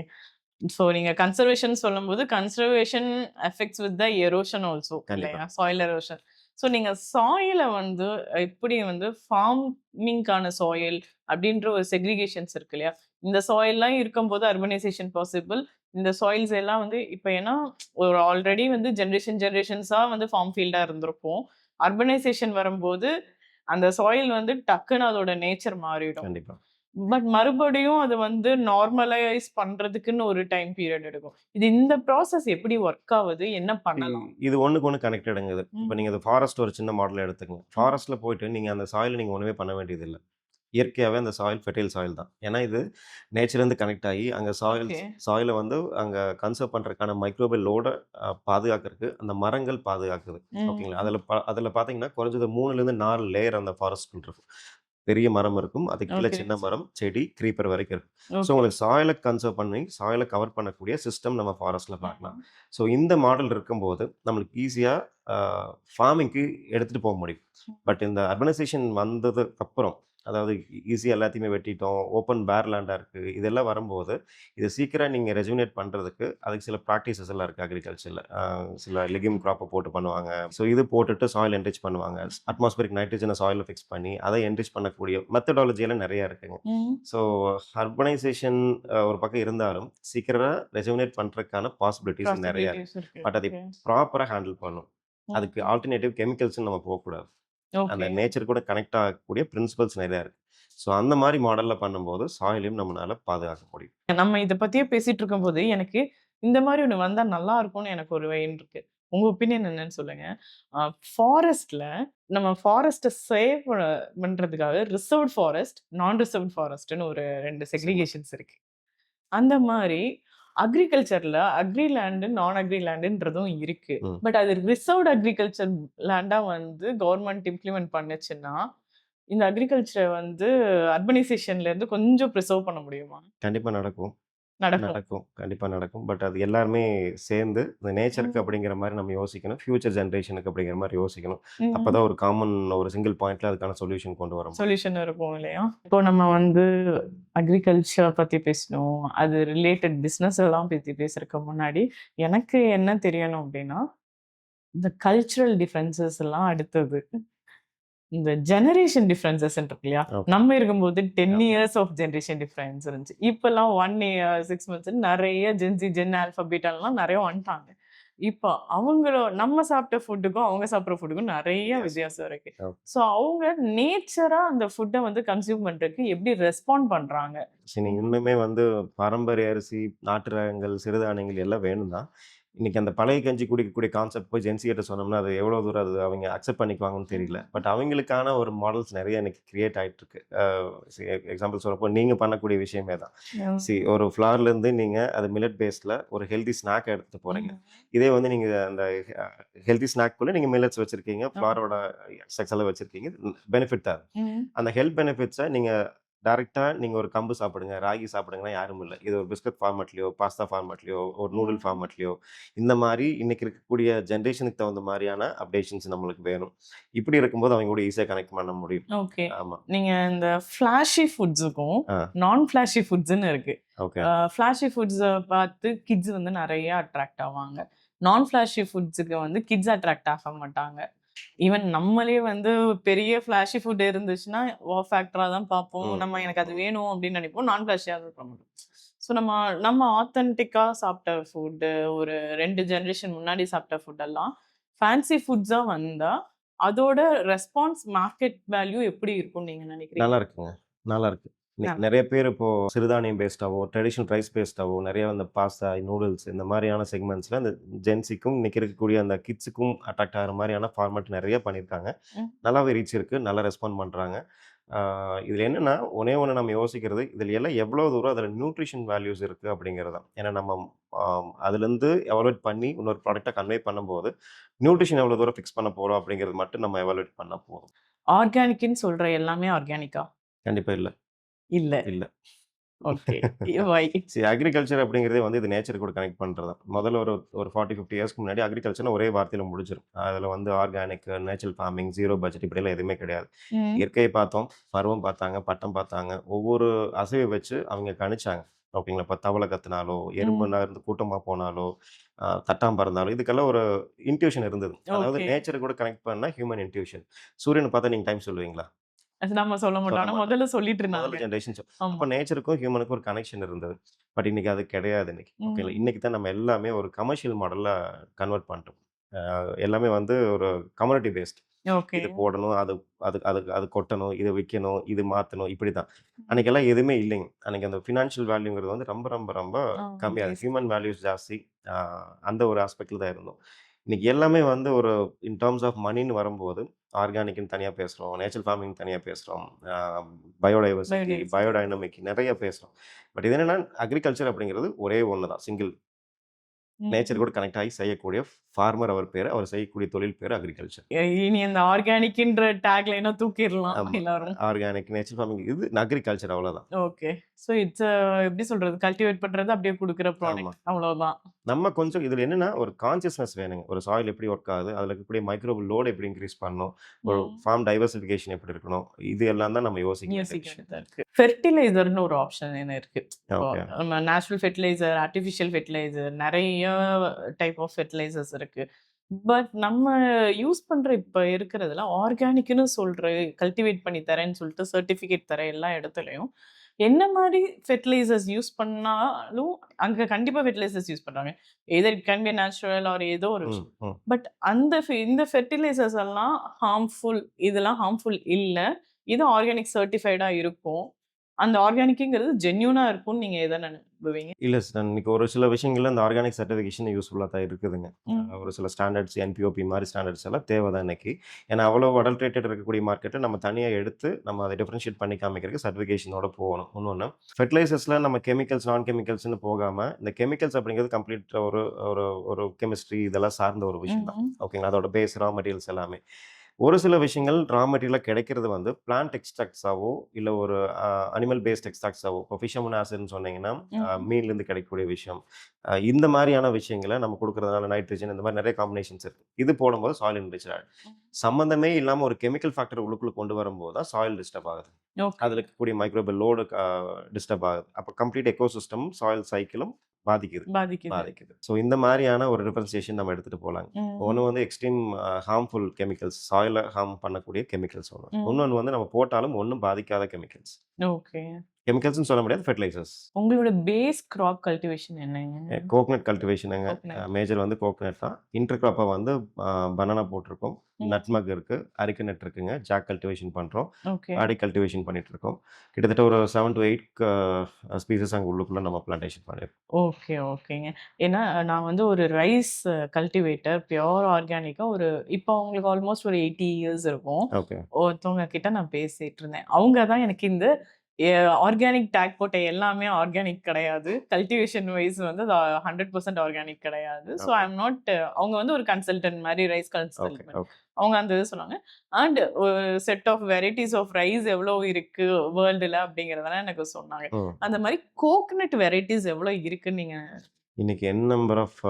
ஸோ நீங்க கன்சர்வேஷன் சொல்லும்போது, conservation affects with the erosion also கண்டிப்பா. இல்லையா? Soil erosion. ஸோ நீங்க சாயில வந்து எப்படி வந்து ஃபார்மிங்க்கான சாயில் அப்படின்ற ஒரு செக்ரிகேஷன்ஸ் இருக்கு இல்லையா? இந்த சாயில்லாம் இருக்கும்போது அர்பனைசேஷன் பாசிபிள். இந்த சாயில்ஸ் எல்லாம் வந்து இப்ப ஏன்னா ஒரு ஆல்ரெடி வந்து ஜெனரேஷன்ஸா வந்து ஃபார்ம் ஃபீல்டா இருந்திருப்போம். அர்பனைசேஷன் வரும்போது அந்த சாயில் வந்து டக்குன்னு அதோட நேச்சர் மாறிடும். கண்டிப்பா. பட் மறுபடியும் அது வந்து நார்மலைஸ் பண்றதுக்குன்னு ஒரு டைம் பீரியட் எடுக்கும். இந்த ப்ராசஸ் எப்படி ஒர்க் ஆவுது? என்ன பண்ணலாம்? இது ஒண்ணுக்கு ஒண்ணு கனெக்டடுங்க இது. இப்ப ம். நீங்க இந்த ஃபாரஸ்ட் ஒரு சின்ன மாடல் எடுத்துக்கங்க. ம். ஃபாரஸ்ட்ல போயிட்டு நீங்க அந்த சாயில நீங்க ஒண்ணுமே பண்ண வேண்டியதில்ல. இயற்கையாவே அந்த சாயில் ஃபெர்டைல் சாயில் தான். ஏன்னா இது நேச்சர்லேருந்து கனெக்ட் ஆகி அங்க ஓகே. சாயில வந்து அங்க கன்சர்வ் பண்றதுக்கான மைக்ரோபியல் லோட பாதுகாக்கிறதுக்கு அந்த மரங்கள் பாதுகாக்குது. ஓகேங்களா? ம். அதுல பார்த்தீங்கன்னா குறைஞ்சது 3லேருந்து 4 லேயர் அந்த ஃபாரஸ்ட்குள்ள இருக்கும். பெரிய மரம் இருக்கும். அதுக்கு கீழ ஓகே. சின்ன மரம், செடி, கிரீப்பர் வரைக்கும் இருக்கும். So okay. உங்களுக்கு சாயில கன்சர்வ் பண்ணி, சாயில கவர் பண்ணக்கூடிய சிஸ்டம் நம்ம ஃபாரஸ்ட்ல பார்க்கலாம். ஸோ இந்த மாடல் இருக்கும்போது நம்மளுக்கு ஈஸியா அ ஃபார்மிங்க்கு எடுத்துட்டு போ முடியும். பட் இந்த அர்பனைசேஷன் வந்ததுக்கப்புறம், அதாவது ஈஸியா எல்லாத்தையுமே வெட்டிட்டோம். ஓப்பன் பேர் லேண்டா இருக்கு. இதெல்லாம் வரும்போது, இத சீக்கிரம் நீங்க ரெஜுவினேட் பண்றதுக்கு அதுக்கு சில பிராக்டிஸஸ் எல்லாம் இருக்கு அக்ரிகல்ச்சர்ல. சில லெக்யூம் கிராப்ப போட்டு பண்ணுவாங்க. ஸோ இது போட்டுட்டு சாயில் என்ரிச் பண்ணுவாங்க. அட்மாஸ்பியரிக் நைட்ரஜன சாயில்ல ஃபிக்ஸ் பண்ணி, அதை என்ரிச் பண்ணக்கூடிய மெத்தடாலஜி எல்லாம் நெறைய இருக்குங்க. ம். ஸோ அர்பனைசேஷன் ஒரு பக்கம் இருந்தாலும், சீக்கிரம் ரெஜுவினேட் பண்றதுக்கான பாசிபிலிட்டீஸ் நெறைய இருக்கு. பாசிபிலிட்டீஸ் இருக்கு. பட் அதை ஓகே. ப்ராப்பரா ஹேண்டில் பண்ணணும். அதுக்கு ம். ஆல்டர்னேட்டிவ் கெமிக்கல்ஸ்ன்னு நம்ம போக்கூடாது. அந்த ஓகே. நேச்சர் கூட கனெக்ட் ஆகக்கூடிய பிரின்சிபல்ஸ் நிறையா இருக்கு. ஸோ அந்த மாரி மாடல்ல பண்ணும்போது சாயிலையும் நம்மளால பாதுகாக்க முடியும். நம்ம இத பத்தியே பேசிட்டு இருக்கும்போது, எனக்கு இந்த மாரி ஒண்ணு வந்தா நல்லா இருக்கும்னு எனக்கு ஒரு எய்ம் இருக்கு. உங்க ஒப்பீனியன் என்னன்னு சொல்லுங்க. அ ஃபாரஸ்ட்ல நம்ம ஃபாரஸ்ட்ட சேவ் பண்றதுக்காக ரிசர்வ்ட் ஃபாரஸ்ட், நான் ரிசர்வ்ட் ஃபாரஸ்ட்ன்னு ஒரு 2 நிச்சயமா. செக்ரிகேஷன்ஸ் இருக்கு. அந்த மாரி அக்ரிகல்ச்சர்ல அக்ரி லேண்ட், நான் அக்ரி லேண்டுன்றதும் இருக்கு. ம். பட் அது ரிசர்வ்ட் அக்ரிகல்ச்சர் லேண்டா வந்து கவர்ன்மெண்ட் இம்ப்ளிமெண்ட் பண்ணுச்சுன்னா, இந்த அக்ரிகல்ச்சர வந்து அர்பனைசேஷன்ல இருந்து கொஞ்சம் பிரிசர்வ் பண்ண முடியுமா? கண்டிப்பா நடக்கும். நடக்கும். நடக்கும். கண்டிப்பா நடக்கும். பட் அது எல்லாருமே சேர்ந்து இந்த நேச்சருக்கு ம். அப்படிங்கிற மாரி நம்ம யோசிக்கணும். ஃபியூச்சர் ஜெனரேஷனுக்கு அப்படிங்கிற மாரி யோசிக்கணும். ம். அப்பதான் ஒரு சிங்கிள் பாயிண்ட்ல அதுக்கான சொல்யூஷன் கொண்டு வர முடியும். சொல்யூஷன் இருக்கும் இல்லையா? இப்போ நம்ம வந்து அக்ரிகல்ச்சர் பத்தி பேசினோம். அது ரிலேட்டட் பிசினஸ் எல்லாம் பத்தி பேசுறதுக்கு முன்னாடி, எனக்கு என்ன தெரியணும் அப்டின்னா, இந்த கல்ச்சுரல் டிஃபரன்ஸஸ் எல்லாம் அடுத்தது. இந்த ஜெனரேஷன் டிஃபரன்ஸஸ் இருக்கு இல்லையா? ஓகே. நம்ம இருக்கும்போது 10 ஆமா. இயர்ஸ் ஆஃப் ஜெனரேஷன் டிஃபரன்ஸ் இருந்துச்சு. இப்பலாம் 1 இயர், 6 மந்த்ஸ்ன்னு நெறைய ஜென்ஸி, ஜென் ஆல்பா, பீட்டாலாம் நெறைய வந்துட்டாங்க. இப்போ நம்ம சாப்பிட்ட ஃபுட்டுக்கும், அவங்க சாப்பிடுற ஃபுட்டுக்கும் நெறைய வித்தியாசம். வித்தியாசம் இருக்கு. ஓகே. ஸோ அவங்க நேச்சரா அந்த ஃபுட்ட வந்து கன்சியூம் பண்றதுக்கு எப்படி ரெஸ்பாண்ட் பண்றாங்க? சரி, நீங்க இன்னுமே வந்து பாரம்பரிய அரிசி, நாட்டு ரகங்கள், சிறுதானியங்கள் எல்லாம் வேணும் தான். இன்னைக்கு அந்த பழைய கஞ்சி குடிக்கக்கூடிய கான்செப்ட் போய் ஜென்ஸி கிட்ட சொன்னோம்னா, அது எவ்வளோ தூரம் அது அவங்க அக்செப்ட் பண்ணிக்குவாங்கன்னு தெரியல. பட் அவங்களுக்கான ஒரு மாடல்ஸ் நெறைய இன்னைக்கு கிரியேட் ஆயிட்டு இருக்கு. எக்ஸாம்பிள் சொல்லப்போ நீங்க பண்ணக்கூடிய விஷயமே தான். ம். ஒரு ஃப்ளார்லேருந்து நீங்க அது மில்லட் பேஸ்ல ஒரு ஹெல்தி ஸ்நாக் எடுத்துட்டு போறீங்க. ம். இதே வந்து நீங்க அந்த ஹெல்தி ஸ்நாக்குள்ள நீங்க மில்லட்ஸ் வச்சிருக்கீங்க, ஆ. ஃப்ளாரோட எக்ஸ்ட்ராக்ட்ஸ் எல்லாம் வச்சிருக்கீங்க. பெனிஃபிட் தான். ம். அந்த ஹெல்த் பெனிஃபிட்ஸ நீங்க டைரக்ட்டா நீங்க ஒரு கம்பு சாப்பிடுங்க, ராகி சாப்பிடுங்கன்னா யாரும் இல்ல. இது ஒரு பிஸ்கட் ஃபார்மட்லயோ, பாஸ்தா ஃபார்மட்லயோ, ஒரு நூடுல் ம். ஃபார்மட்லயோ, இந்த மாரி இன்னைக்கு இருக்கக்கூடிய ஜெனரேஷனுக்கு தகுந்த மாரியான அப்டேஷன்ஸ் நம்மளுக்கு வேணும். இப்படி இருக்கும்போது அவங்க கூட ஈஸியா கனெக்ட் பண்ண முடியும். ஓகே. ஆமா. நீங்க இந்த ஃபிளாஷி ஃபுட்ஸுக்கும், ஆ. நான் ஃபிளாஷி ஃபுட்ஸ்ன்னு இருக்கு. ஓகே. ஃபிளாஷி ஃபுட்ஸ பார்த்து கிட்ஸ் வந்து நெறைய அட்ராக்ட் ஆவாங்க. நான் ஃபிளாஷி ஃபுட்ஸுக்கு வந்து கிட்ஸ் அட்ராக்ட் ஆக மாட்டாங்க. ஈவன் நம்மளே வந்து பெரிய ஃபிளாஷி ஃபுட் இருந்துச்சுன்னா, வாவ் ஃபேக்டரா தான் பார்ப்போம். ம். எனக்கு அது வேணும் அப்படின்னு நினைப்போம். நான் ஃபிளாஷியா தான் பண்ண மாட்டோம். ஸோ நம்ம ஆத்தென்டிக்கா சாப்பிட்ட ஃபுட்டு, ஒரு 2 ஜெனரேஷன் முன்னாடி சாப்பிட்ட ஃபுட்டெல்லாம் ஃபேன்சி ஃபுட்ஸா வந்தா, அதோட ரெஸ்பான்ஸ் மார்க்கெட் வேல்யூ எப்படி இருக்கும்னு நீங்க நினைக்கிறீங்க? நல்லா இருக்குங்க. நல்லா இருக்கு. நல்லா. நெறைய பேர் இப்போ சிறுதானியம் பேஸ்டாவோ, ட்ரெடிஷனல் ரைஸ் பேஸ்டாவோ நெறைய அந்த பாஸ்தா, நூடுல்ஸ் இந்த மாரியான செக்மெண்ட்ஸ்ல அந்த ஜென்ஸிக்கும் இன்னைக்கு இருக்கக்கூடிய அந்த கிட்ஸுக்கும் அட்ராக்ட் ஆகுற மாரியான ஃபார்மேட் நெறைய பண்ணியிருக்காங்க. ம். நல்லாவே ரீச் இருக்கு. நல்லா ரெஸ்பாண்ட் பண்றாங்க. இதில் என்னென்னா ஒன்றே ஒன்று நம்ம யோசிக்கிறது இதில் எல்லாம் எவ்வளோ தூரம் அதில் நியூட்ரிஷன் வேல்யூஸ் இருக்குது அப்படிங்கிறது தான். ஏன்னா நம்ம அதுலேருந்து எவாலுவேட் பண்ணி இன்னொரு ப்ராடக்ட்டை கன்வே பண்ணும்போது நியூட்ரிஷன் எவ்வளோ தூரம் ஃபிக்ஸ் பண்ண போகிறோம் அப்படிங்கிறது மட்டும் நம்ம எவாலுவேட் பண்ணால் போதும். ஆர்கானிக்னு சொல்ற எல்லாமே ஆர்கானிக்கா? கண்டிப்பாக இல்லை. இல்ல. இல்லை. ஓகே. வை? சரி, அக்ரிகல்ச்சர் அப்படிங்கிறதே வந்து இது நேச்சர் கூட கனெக்ட் பண்ணுறது தான். முதல்ல ஒரு 40-50 இயர்ஸ்க்கு முன்னாடி அக்ரிகல்ச்சர்னு ஒரே வார்த்தையில் முடிஞ்சிடும். அதில் வந்து organic, natural farming, zero budget இப்படிலாம் எதுவுமே கிடையாது. ம். இயற்கையை பார்த்தோம், பருவம் பார்த்தாங்க, பட்டம் பார்த்தாங்க, ஒவ்வொரு அசைவை வச்சு அவங்க கணிச்சாங்க. ஓகேங்களா? இப்போ தவளை கத்துனாலோ, எறும்புனா இருந்து கூட்டமாக போனாலோ, தட்டாம் பறந்தாலோ இதுக்கெல்லாம் ஒரு இன்ட்யூஷன் இருந்தது. அதாவது ஓகே. நேச்சர் கூட கனெக்ட் பண்ணால் ஹியூமன் இன்ட்யூஷன். சூரியனை பார்த்தா நீங்கள் டைம் சொல்லுவீங்களா? அது நம்ம சொல்ல மாட்டோம். சொல்ல ஆனா மாட்டோம். முதல்ல சொல்லிட்டு முதல்ல இருந்தாங்க. ஜெனரேஷன் ஆமா. அப்போ நேச்சருக்கும் ஹியூமனுக்கும் ஒரு கனெக்ஷன் இருந்தது. பட் இன்னைக்கு அது கிடையாது இன்னைக்கு. ஓகேங்களா? ம். இன்னைக்கு தான் நம்ம எல்லாமே ஒரு கமர்ஷியல் மாடல்ல கன்வெர்ட் பண்ணிட்டோம். எல்லாமே வந்து ஒரு கம்யூனிட்டி பேஸ்ட். ஓகே. இது போடணும், அது அது அது அது கொட்டணும், இத விக்கணும், இது மாத்தணும் இப்படி தான். அன்னைக்கெல்லாம் எதுவுமே இல்லைங்க. அன்னைக்கு அந்த ஃபினான்ஷியல் வேல்யூங்கிறது வந்து ரொம்ப ரொம்ப ரொம்ப கம்மியா எஸ். ஹியூமன் வேல்யூஸ் ஜாஸ்தி. அ அந்த ஒரு ஆஸ்பெக்ட்ல தான் இருந்தோம். இன்னைக்கு எல்லாமே வந்து ஒரு இன் டெர்ம்ஸ் ஆஃப் மனின்னு வரும்போது, ஆர்கானிக்ன்னு தனியா பேசுறோம், நேச்சுரல் ஃபார்மிங் தனியா பேசுறோம், அ பயோடைவர்சிட்டி, பயோடைவர்சிட்டி. பயோடைனமிக் நெறைய பேசுறோம். பட் இது என்னன்னா, அக்ரிகல்ச்சர் அப்படிங்கிறது ஒரே ஒண்ணு தான். சிங்கிள். நேச்சர் ம். கூட கனெக்ட் ஆகி செய்யக்கூடிய ஃபார்மர் அவர் பேரு. அவர் செய்யக்கூடிய தொழில் பேரு அக்ரிகல்ச்சர். இனி அந்த ஆர்கானிக்ன்ற டேக் லைன தூக்கிரலாம் ஆமா. எல்லாரும். ஆர்கானிக், நேச்சுரல் ஃபார்மிங் இது அக்ரிகல்ச்சர் அவ்வளோதான். ஓகே. சோ இட்ஸ் எப்படி சொல்றது? கல்டிவேட் பண்றது அப்படியே குடுக்குற ஆமா. ப்ராடக்ட். அவ்வளவுதான். நம்ம கொஞ்சம் இதில என்னன்னா, ஒரு கான்ஷியஸ்னஸ் வேணுங்க. ஒரு சாயில் எப்படி ஒர்க் ஆகுது? அதில இருக்கக்கூடிய மைக்ரோபியல் லோட் எப்படி இன்கிரீஸ் பண்ணணும்? ஒரு ம். ஃபார்ம் டைவர்சிஃபிகேஷன் எப்படி இருக்கணும்? இது எல்லாம் தான் நம்ம யோசிக்க வேண்டிய யோசிக்க விஷயம். வேண்டியதா இருக்கு. ஃபெர்டிலைசர்ன்னு ஒரு ஆப்ஷன் என்ன இருக்கு. இப்போ ஓகே. நம்ம நேச்சுரல் ஃபெர்டிலைசர், ஆர்டிஃபிஷியல் ஃபெர்டிலைசர் நெறைய டைப் ஆஃப் ஃபெர்டிலைசர்ஸ் இருக்கு. பட் நம்ம யூஸ் பண்ற இப்ப இருக்கிறதுல ஆர்கானிக்ன்னு சொல்ற கல்டிவேட் பண்ணி தரேன்னு சொல்லிட்டு சர்டிஃபிகேட் தர எல்லா இடத்துலயும் என்ன மாரி ஃபெர்டிலைசர்ஸ் யூஸ் பண்ணாலும் அங்க கண்டிப்பா ஃபெர்டிலைசர்ஸ் யூஸ் பண்றாங்க. Either it can be natural R ஏதோ ஒரு ம், விஷயம். ம். பட் அந்த இந்த ஃபெர்டிலைசர்ஸ் எல்லாம் ஹார்ம்ஃபுல் இதெல்லாம் ஹார்ம்ஃபுல் இல்ல. இது ஆர்கானிக் சர்டிஃபைடா இருக்கும். அந்த ஆர்கானிக்ங்கிறது ஜென்யூனா இருக்கும்னு நீங்க எத நம்புவீங்க? இல்ல சார். இன்னைக்கு ஒரு சில விஷயங்கள்ல இந்த ஆர்கானிக் சர்டிஃபிகேஷன் யூஸ்ஃபுல்லா தான் இருக்குதுங்க. ம். ஒரு சில ஸ்டாண்டர்ட்ஸ், என்பிஓபி மாரி ஸ்டாண்டர்ட்ஸ் எல்லாம் தேவை தான் இன்னைக்கு. ஏன்னா, அவ்வளோ அடல்ட்ரேட்டட் இருக்கக்கூடிய மார்க்கெட்ட நம்ம தனியா எடுத்து, நம்ம அத டிஃபரன்ஷியேட் பண்ணி காமிக்கிறதுக்கு சர்டிஃபிகேஷனோட போகணும். இன்னொன்னு, ஃபெர்டிலைசர்ஸ்ல நம்ம கெமிக்கல்ஸ், நான் கெமிக்கல்ஸ்ன்னு போகாம, இந்த கெமிக்கல்ஸ் அப்படிங்கிறது கம்ப்ளீட் ஒரு ஒரு ஒரு கெமிஸ்ட்ரி இதெல்லாம் சார்ந்த ஒரு விஷயம் தான். ம். ஓகேங்களா? அதோட பேஸ், ரா மெட்டீரியல்ஸ் எல்லாமே. ஒரு சில விஷயங்கள் ரா மெட்டீரியலா கிடைக்கிறது வந்து பிளான்ட் எக்ஸ்ட்ராக்ட்ஸாவோ, இல்ல ஒரு அனிமல் பேஸ்ட் எக்ஸ்ட்ராக்ட்ஸாவோ, இப்போ ஃபிஷ் அமினோ ஆசிட்ன்னு சொன்னீங்கன்னா, ம். மீன்லேருந்து கிடைக்கக்கூடிய விஷயம். இந்த மாரியான விஷயங்கள நம்ம குடுக்குறதுனால நைட்ரஜன் இந்த மாரி நெறைய காம்பினேஷன்ஸ் இருக்கு. இது போடும்போது சாயில் என்ரிச்ட் ஆயிடும். சம்மந்தமே இல்லாம ஒரு கெமிக்கல் ஃபேக்டர் உள்ளுக்குள்ள கொண்டு வரும்போது தான் சாயில் டிஸ்டர்ப் ஆகுது. ஓகே. அதுல இருக்கக்கூடிய மைக்ரோபியல் லோடு டிஸ்டர்ப் ஆகுது. அப்ப கம்ப்ளீட் எக்கோசிஸ்டம், சாயில் சைக்கிளும் பாதிக்குது. பாதிக்குது. பாதிக்குது. ஸோ இந்த மாரியான ஒரு டிஃபரன்சியேஷன் நம்ம எடுத்துட்டு போலாங்க. ஒண்ணு ம். வந்து எக்ஸ்ட்ரீம் ஹார்ம்ஃபுல் கெமிக்கல்ஸ், சாயில ஹார்ம் பண்ணக்கூடிய கெமிக்கல்ஸ் ஒண்ணு. ம். இன்னொன்னு வந்து நம்ம போட்டாலும் ஒண்ணும் பாதிக்காத கெமிக்கல்ஸ். ஓகே. கெமிக்கல்ஸ்ன்னு சொல்ல முடியாது, ஃபெர்டிலைசர்ஸ். உங்களோட பேஸ் கிராப் கல்டிவேஷன் என்னங்க? கோக்னட் கல்டிவேஷனுங்க. கோகனட். மேஜர் வந்து கோக்னட் தான். இன்டர் கிராப்பா வந்து பனானா போட்டிருக்கோம். ம். நட்மக் இருக்கு. அரிக்கனட் இருக்குங்க. ஜாக் கல்டிவேஷன் பண்றோம். ஓகே. பாடி கல்டிவேஷன் பண்ணிட்டு இருக்கோம். கிட்டத்தட்ட ஒரு 7 to 8 ஸ்பீசஸ் அங்க உள்ளுக்குள்ள நம்ம பிளான்டேஷன் பண்ணியிருக்கோம். ஓகே, ஓகேங்க. ஏன்னா நான் வந்து ஒரு ரைஸ் கல்டிவேட்டர் பியூர் ஆர்கானிக்கா இப்போ அவங்களுக்கு ஆல்மோஸ்ட் ஒரு 80 இயர்ஸ் இருக்கும். ஓகே. ஒருத்தவங்க கிட்ட நான் பேசிட்டு இருந்தேன். அவங்க தான் எனக்கு இந்த ஆர்கானிக் டேக் போட்ட எல்லாமே ஆர்கானிக் கிடையாது. கல்டிவேஷன் வைஸ் வந்து அது 100% ஆர்கானிக் கிடையாது. So I okay. Am not அவங்க வந்து ஒரு கன்சல்டன்ட் மாரி ரைஸ் ஓகே. கன்சல்டன்ட். ஓகே. அவங்க அந்த இது சொன்னாங்க. அண்ட் ஒரு set of varieties of rice எவ்வளோ இருக்கு வேர்ல்டுல அப்படிங்கிறதெல்லாம் எனக்கு சொன்னாங்க. ம். அந்த மாரி கோகனட் வெரைட்டிஸ் எவ்வளோ இருக்குன்னு நீங்க இன்னைக்கு என் நம்பர் ஆஃப்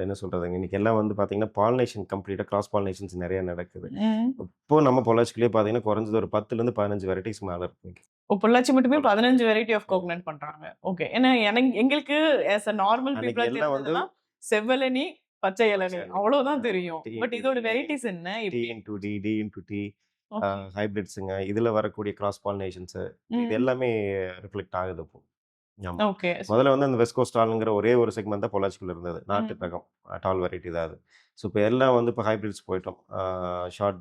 என்ன சொல்றதுங்க, இன்னைக்கு எல்லாம் வந்து பார்த்தீங்கன்னா, பாலினேஷன் கம்ப்ளீட்டா கிராஸ் பாலினேஷன்ஸ் நெறைய நடக்குது. ம். இப்போ நம்ம பொள்ளாச்சிக்குள்ளேயே பார்த்தீங்கன்னா, குறைஞ்சது ஒரு 10லேருந்து 15 வெரைட்டிஸ் மேல இருக்குங்க. பொள்ளாச்சி மட்டுமே பொள்ளாச்சி. 15 வெரைட்டி ஆஃப் கோகனட் பண்றாங்க. ஓகே. ஏன்னா எங்களுக்கு ஆஸ் அ நார்மல் அன்னைக்கு பீப்பிளா எல்லாம் வந்து தெரிஞ்சதெல்லாம் செவ்வெளனி, பச்சை இளநீ பச்சை அவ்வளோதான் ஆமா. தெரியும். டி பட் இன்டு இதோட டி, வெரைட்டிஸ் என்ன? டி எப்படி? Into T, T into T, okay. ஹைபிரிட்ஸுங்க. இதுல வரக்கூடிய கிராஸ் பாலினேஷன்ஸு இது ம். எல்லாமே ரிஃப்ளெக்ட் ஆகுது இப்போ. ஆமா. ஓகே. முதல்ல வந்து அந்த வெஸ்ட் கோஸ்ட் டால்ங்கிற ஒரே ஒரு செக்மெண்ட் தான் பொள்ளாச்சிக்குள்ள இருந்தது. நாட்டு ம். ரகம் டால் வெரைட்டி தான் அது. ஸோ இப்போ எல்லாம் வந்து இப்போ ஹைபிரிட்ஸ் போயிட்டோம். ஷார்ட்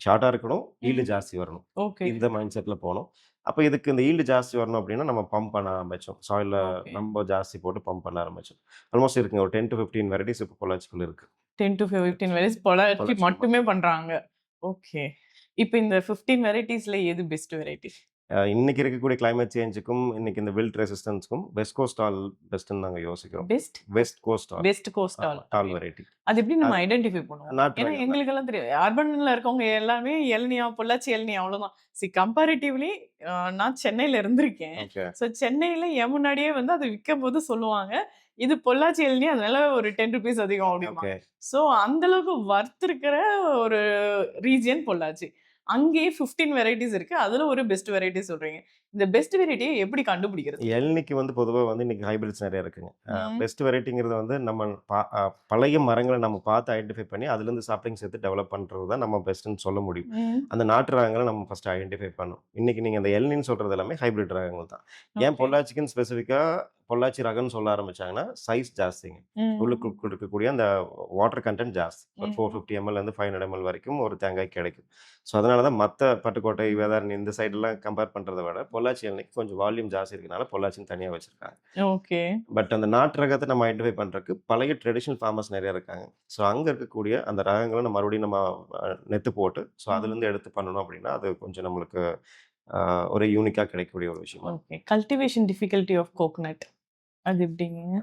ஷார்ட்டா இருக்கணும், ஈல்டு ம். ஜாஸ்தி வரணும். ஓகே. இந்த மைண்ட் செட்ல போனோம். அப்ப இதுக்கு இந்த ஈல்டு ஜாஸ்தி வரணும் அப்டின்னா, நம்ம பம்ப் பண்ண ஆரம்பிச்சோம். சாயில்ல ஓகே. ரொம்ப ஜாஸ்தி போட்டு பம்ப் பண்ண ஆரம்பிச்சோம். ஆல்மோஸ்ட் இருக்குங்க. ஒரு 10 to 15 வெரைட்டிஸ் இப்போ பொள்ளாச்சிக்குள்ள இருக்கு. 10 to 15 வெரைட்டிஸ் பொள்ளாச்சி பொள்ளாச்சிக்குள்ள மட்டுமே பண்றாங்க. ஓகே. இப்போ இந்த 15 வெரைட்டிஸ்ல எது பெஸ்ட் வெரைட்டி? இன்னைக்கு இருக்கக்கூடிய கிளைமேட் சேஞ்சுக்கும் இன்னைக்கு இந்த வில்ட் ரெசிஸ்டன்ஸ்க்கும் வெஸ்ட் கோஸ்ட் டால் பெஸ்ட்னு நாங்கள் யோசிக்கிறோம். பெஸ்ட் வெஸ்ட் கோஸ்ட் டால் வெஸ்ட் கோஸ்ட் ஆல். டால் வெரைட்டி. அது எப்படி நம்ம ஐடென்டிஃபை பண்ணுவோம்? நாட்டு ஏன்னா ரகம். எங்களுக்கெல்லாம் தெரியாது. அர்பன்ல இருக்கவங்க எல்லாமே இளநீயா, பொள்ளாச்சி இளநீ அவ்வளோதான். கம்பேரிட்டிவ்லி நான் சென்னையில இருந்திருக்கேன். ஓகே. ஸோ சென்னையில என் முன்னாடியே வந்து அது விற்கும்போது சொல்லுவாங்க, இது பொள்ளாச்சி இளநீ அதனால ஒரு 10 ருபீஸ் அதிகம் அப்படிம்பாங்க. ஓகே. ஸோ அந்த அளவுக்கு வர்த் இருக்கிற ஒரு ரீஜியன் பொள்ளாச்சி. அங்கேயே 15 வெரைட்டிஸ் இருக்கு. அதுல ஒரு பெஸ்ட் வெரைட்டி சொல்றீங்க. இந்த பெஸ்ட் வெரைட்டியை எப்படி கண்டுபிடிக்கிறது? எள்நிக்கு வந்து பொதுவா வந்து இன்னைக்கு ஹைபிரிட்ஸ் நிறைய இருக்குங்க. ம். பெஸ்ட் வெரைட்டிங்கிறது வந்து நம்ம பழைய மரங்களை நம்ம பார்த்து ஐடென்டிஃபை பண்ணி அதுலேருந்து சாப்ளிங்ஸ் எடுத்து டெவலப் பண்ணுறது தான் நம்ம பெஸ்ட்டுன்னு சொல்ல முடியும். ம். அந்த நாட்டு ரகங்களை நம்ம ஃபர்ஸ்ட் ஐடென்டிஃபை பண்ணணும். இன்னைக்கு நீங்கள் அந்த எள்னின்னு சொல்கிறது எல்லாமே ஹைபிரிட் ரகங்கள் தான். ஏன் ஓகே. பொள்ளாச்சிக்குன்னு ஸ்பெசிஃபிக்காக பொள்ளாச்சி ரகம்னு சொல்ல ஆரம்பிச்சாங்கன்னா சைஸ் ஜாஸ்திங்க. ம். உள்ளுக்கு இருக்கக்கூடிய அந்த வாட்டர் கண்டென்ட் ஜாஸ்தி. ஒரு ம். 450 ml 500 ml வரைக்கும் ஒரு தேங்காய் கிடைக்கும். ஸோ அதனால தான் மற்ற பட்டுக்கோட்டை, வேதாரண்யம் இந்த சைடெல்லாம் கம்பேர் பண்ணுறத விட பொள்ளாச்சி எண்ணெய்க்கு கொஞ்சம் வால்யூம் ஜாஸ்தி இருக்கனால பொள்ளாச்சின்னு தனியாக வச்சுருக்காங்க. ஓகே. பட் அந்த நாட்டு ரகத்தை நம்ம ஐடென்டிஃபை பண்ணுறதுக்கு பழைய ட்ரெடிஷ்னல் ஃபார்மர்ஸ் நிறைய இருக்காங்க. ஸோ அங்கே இருக்கக்கூடிய அந்த ரகங்களை நம்ம மறுபடியும் நம்ம நெத்து போட்டு ஸோ அதுலேருந்து எடுத்து பண்ணணும் அப்படின்னா அது கொஞ்சம் நம்மளுக்கு ஒரு யூனிக்காக கிடைக்கக்கூடிய ஒரு விஷயம். Okay. Cultivation difficulty of coconut அது எப்படிங்க?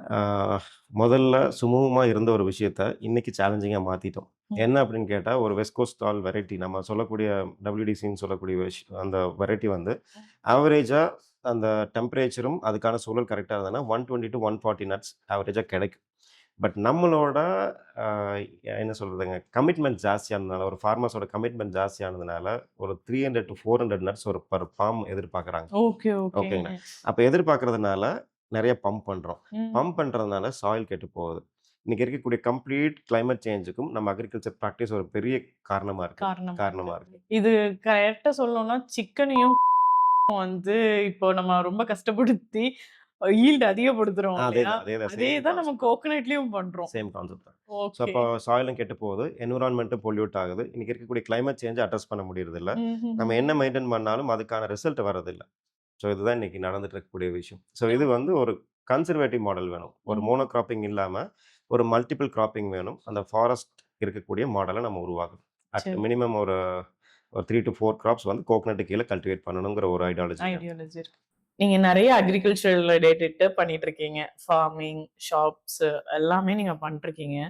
முதல்ல சுமூகமாக இருந்த ஒரு விஷயத்த இன்னைக்கு சேலஞ்சிங்காக மாற்றிட்டோம். ம். என்ன அப்படின்னு கேட்டால் ஒரு வெஸ்ட் கோஸ்ட் டால் வெரைட்டி நம்ம சொல்லக்கூடிய WDCன்னு சொல்லக்கூடிய அந்த வெரைட்டி வந்து ஆவரேஜாக அந்த டெம்பரேச்சரும் அதுக்கான சூழல் கரெக்டாக இருந்ததுன்னா 120 to 140 நட்ஸ் ஆவரேஜாக கிடைக்கும். பட் நம்மளோட என்ன சொல்கிறதுங்க கமிட்மெண்ட் ஜாஸ்தியானதுனால ஒரு ஃபார்மர்ஸோட கமிட்மெண்ட் ஜாஸ்தியானதுனால ஒரு 300 to 400 நட்ஸ் ஒரு பர் பாம் எதிர்பார்க்குறாங்க. Okay, okay. ஓகேங்களா? அப்போ எதிர்பார்க்கறதுனால நிறைய பம்ப் பண்ணுறோம். ம். பம்ப் பண்ணுறதுனால சாயில் கெட்டு போகுது. இன்னைக்கு இருக்கக்கூடிய கம்ப்ளீட் கிளைமேட் சேஞ்சுக்கும் நம்ம அக்ரிகல்ச்சர் ப்ராக்டிஸ் ஒரு பெரிய காரணமாக இருக்கு. காரணமாக இருக்கு. இது கரெக்டா சொல்லணும்னா சிக்கனையும் வந்து இப்போ நம்ம ரொம்ப கஷ்டப்படுத்தி ஈல்ட் அதிகப்படுத்துறோம் இல்லையா? அதே தான் நம்ம கோகனட்லயும் பண்றோம். சேம் கான்செப்ட் தான். So okay. அப்போ சாயிலும் கெட்டு போகுது, என்விரான்மெண்ட்டும் பொல்யூட் ஆகுது. இன்னைக்கு இருக்கக்கூடிய கிளைமேட் சேஞ்சை அட்ரஸ் பண்ண முடியறதில்ல. நம்ம என்ன மெயின்டைன் பண்ணாலும் அதுக்கான ரிசல்ட் வரதில்லை. ஸோ இதுதான் இன்னைக்கு நடந்துட்டு இருக்கக்கூடிய விஷயம். ஸோ இது வந்து ஒரு கன்சர்வேட்டிவ் மாடல் வேணும். ஒரு மோனோ கிராப்பிங் இல்லாமல் ஒரு மல்டிபிள் கிராப்பிங் வேணும். அந்த ஃபாரஸ்ட் இருக்கக்கூடிய மாடலை நம்ம உருவாக்கணும். அட் சரி. மினிமம் ஒரு 3 to 4 கிராப்ஸ் வந்து கோகனட்டு கீழே கல்டிவேட் பண்ணணுங்கிற ஒரு ஐடியாலஜி. இருக்கு. நீங்க நிறைய அக்ரிகல்ச்சர் ரிலேட்டட் பண்ணிட்டு இருக்கீங்க. ஃபார்மிங், ஷாப்ஸ் எல்லாமே நீங்க பண்ணிருக்கீங்க.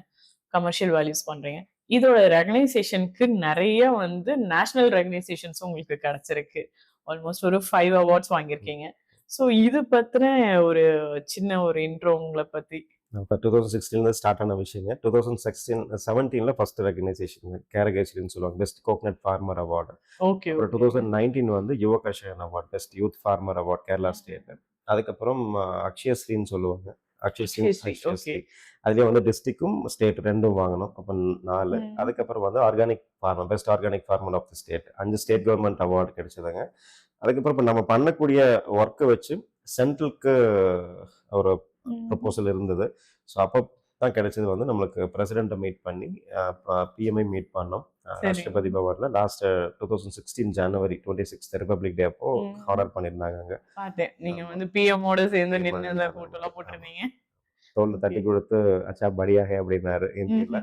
கமர்ஷியல் வேல்யூஸ் பண்றீங்க. இதோட ரெகனைசேஷனுக்கு நிறைய வந்து நேஷனல் ரெகனைசேஷன்ஸ் உங்களுக்கு கிடைச்சிருக்கு. ஆல்மோஸ்ட் ஒரு 5 அவார்ட்ஸ் வாங்கியிருக்கீங்க. ஸோ இது பத்தின ஒரு சின்ன ஒரு இன்ட்ரோ உங்களை பத்தி. இப்போ 2016 ஸ்டார்ட் ஆன விஷயங்க. 2017 ஃபர்ஸ்ட் ரெகனைசேஷன் கேரகேஷன் சொல்லுவாங்க, best coconut farmer award. Okay. அப்புறம் 2019 வந்து Yuva Karshakan award, best youth farmer award Kerala state. அதுக்கப்புறம் அக்ஷயஸ்ரீன்னு சொல்லுவாங்க, அக்ஷயஸ்ரீ. ஓகே. அதுலேயே வந்து டிஸ்ட்ரிக்டும் ஸ்டேட் ரெண்டும் வாங்கணும். அப்போ 4. அதுக்கப்புறம் வந்து organic farmer, best organic farmer of the state 5 state government award கிடைச்சதுங்க. அதுக்கப்புறம் இப்போ நம்ம பண்ணக்கூடிய ஒர்க்கை வச்சு சென்ட்ரலுக்கு ஒரு ப்ரொபோசல் இருந்தது. ஸோ அப்போ தான் கிடைச்சது வந்து நம்மளுக்கு பிரசிடெண்ட்டை மீட் பண்ணி பிஎம்ஐ மீட் பண்ணோம் ராஷ்டிரபதி பவனில். லாஸ்ட் 2016 ஜனவரி 26 ரிபப்ளிக் டே அப்போ ஆர்டர் பண்ணியிருந்தாங்க. அங்கே பார்த்தேன் நீங்க வந்து பிஎம்மோட சேர்ந்து நின்று போட்டோலாம் போட்டிருந்தீங்க. தோல்ல தட்டி கொடுத்து அச்சா படியாக அப்படின்னாரு ஹிந்தியில்.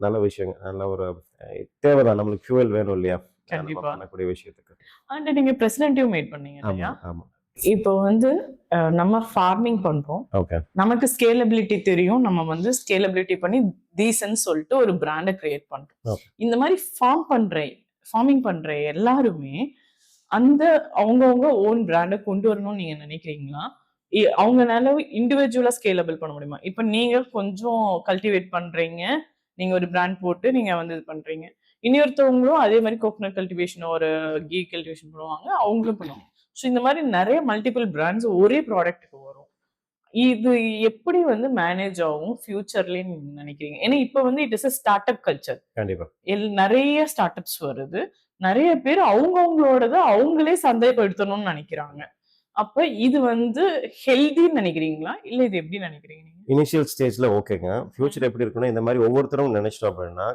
நல்ல விஷயங்க, நல்ல ஒரு தேவைதான், நம்மளுக்கு ஃபியூவல் வேணும் இல்லையா கண்டிப்பா பண்ணக்கூடிய விஷயத்துக்கு. அண்ட் நீங்க பிரசிடென்ட்டையும் மீட் பண்ணீங்க இல்லையா? ஆமாம் ஆமாம். இப்போ வந்து நம்ம ஃபார்மிங் பண்றோம். ஓகே. நமக்கு ஸ்கேலபிலிட்டி தெரியும். நம்ம வந்து ஸ்கேலபிலிட்டி பண்ணி டீசன்ட் சொல்லிட்டு ஒரு பிராண்டை கிரியேட் பண்றோம். இந்த மாதிரி ஃபார்மிங் பண்ற எல்லாருமே அந்த அவங்கவுங்க ஓன் பிராண்டை கொண்டு வரணும்னு நீங்க நினைக்கிறீங்களா? அவங்கனால இண்டிவிஜுவலா ஸ்கேலபிள் பண்ண முடியுமா? இப்போ நீங்க கொஞ்சம் கல்டிவேட் பண்றீங்க, நீங்க ஒரு பிராண்ட் போட்டு நீங்க வந்து இது பண்றீங்க. இன்னொருத்தவங்களும் அதே மாதிரி கோகனட் கல்டிவேஷன் ஒரு கீ கல்டிவேஷன் பண்ணுவாங்க, அவங்களும் பண்ணுவாங்க. ஸோ இந்த மாதிரி நிறைய மல்டிபிள் பிராண்ட்ஸ் ஒரே ப்ராடக்ட்டுக்கு வரும். இது எப்படி வந்து மேனேஜ் ஆகும் ஃபியூச்சர்லன்னு நீங்க நினைக்கிறீங்க? ஏன்னா இப்போ வந்து it is a start up culture. கண்டிப்பா நிறைய ஸ்டார்ட் அப்ஸ் வருது. நிறைய பேர் அவங்கவுங்களோடத அவங்களே சந்தைப்படுத்தணும்னு நினைக்கிறாங்க. அப்ப இது வந்து ஹெல்தின்னு நினைக்கிறீங்களா, இல்ல இது எப்படி நினைக்கிறீங்க? இனிஷியல் ஸ்டேஜ்ல ஓகேங்க. ஃபியூச்சர் எப்படி இருக்குன்னா இந்த மாதிரி ஒவ்வொருத்தரும் நினைச்சிட்டோம் அப்படின்னா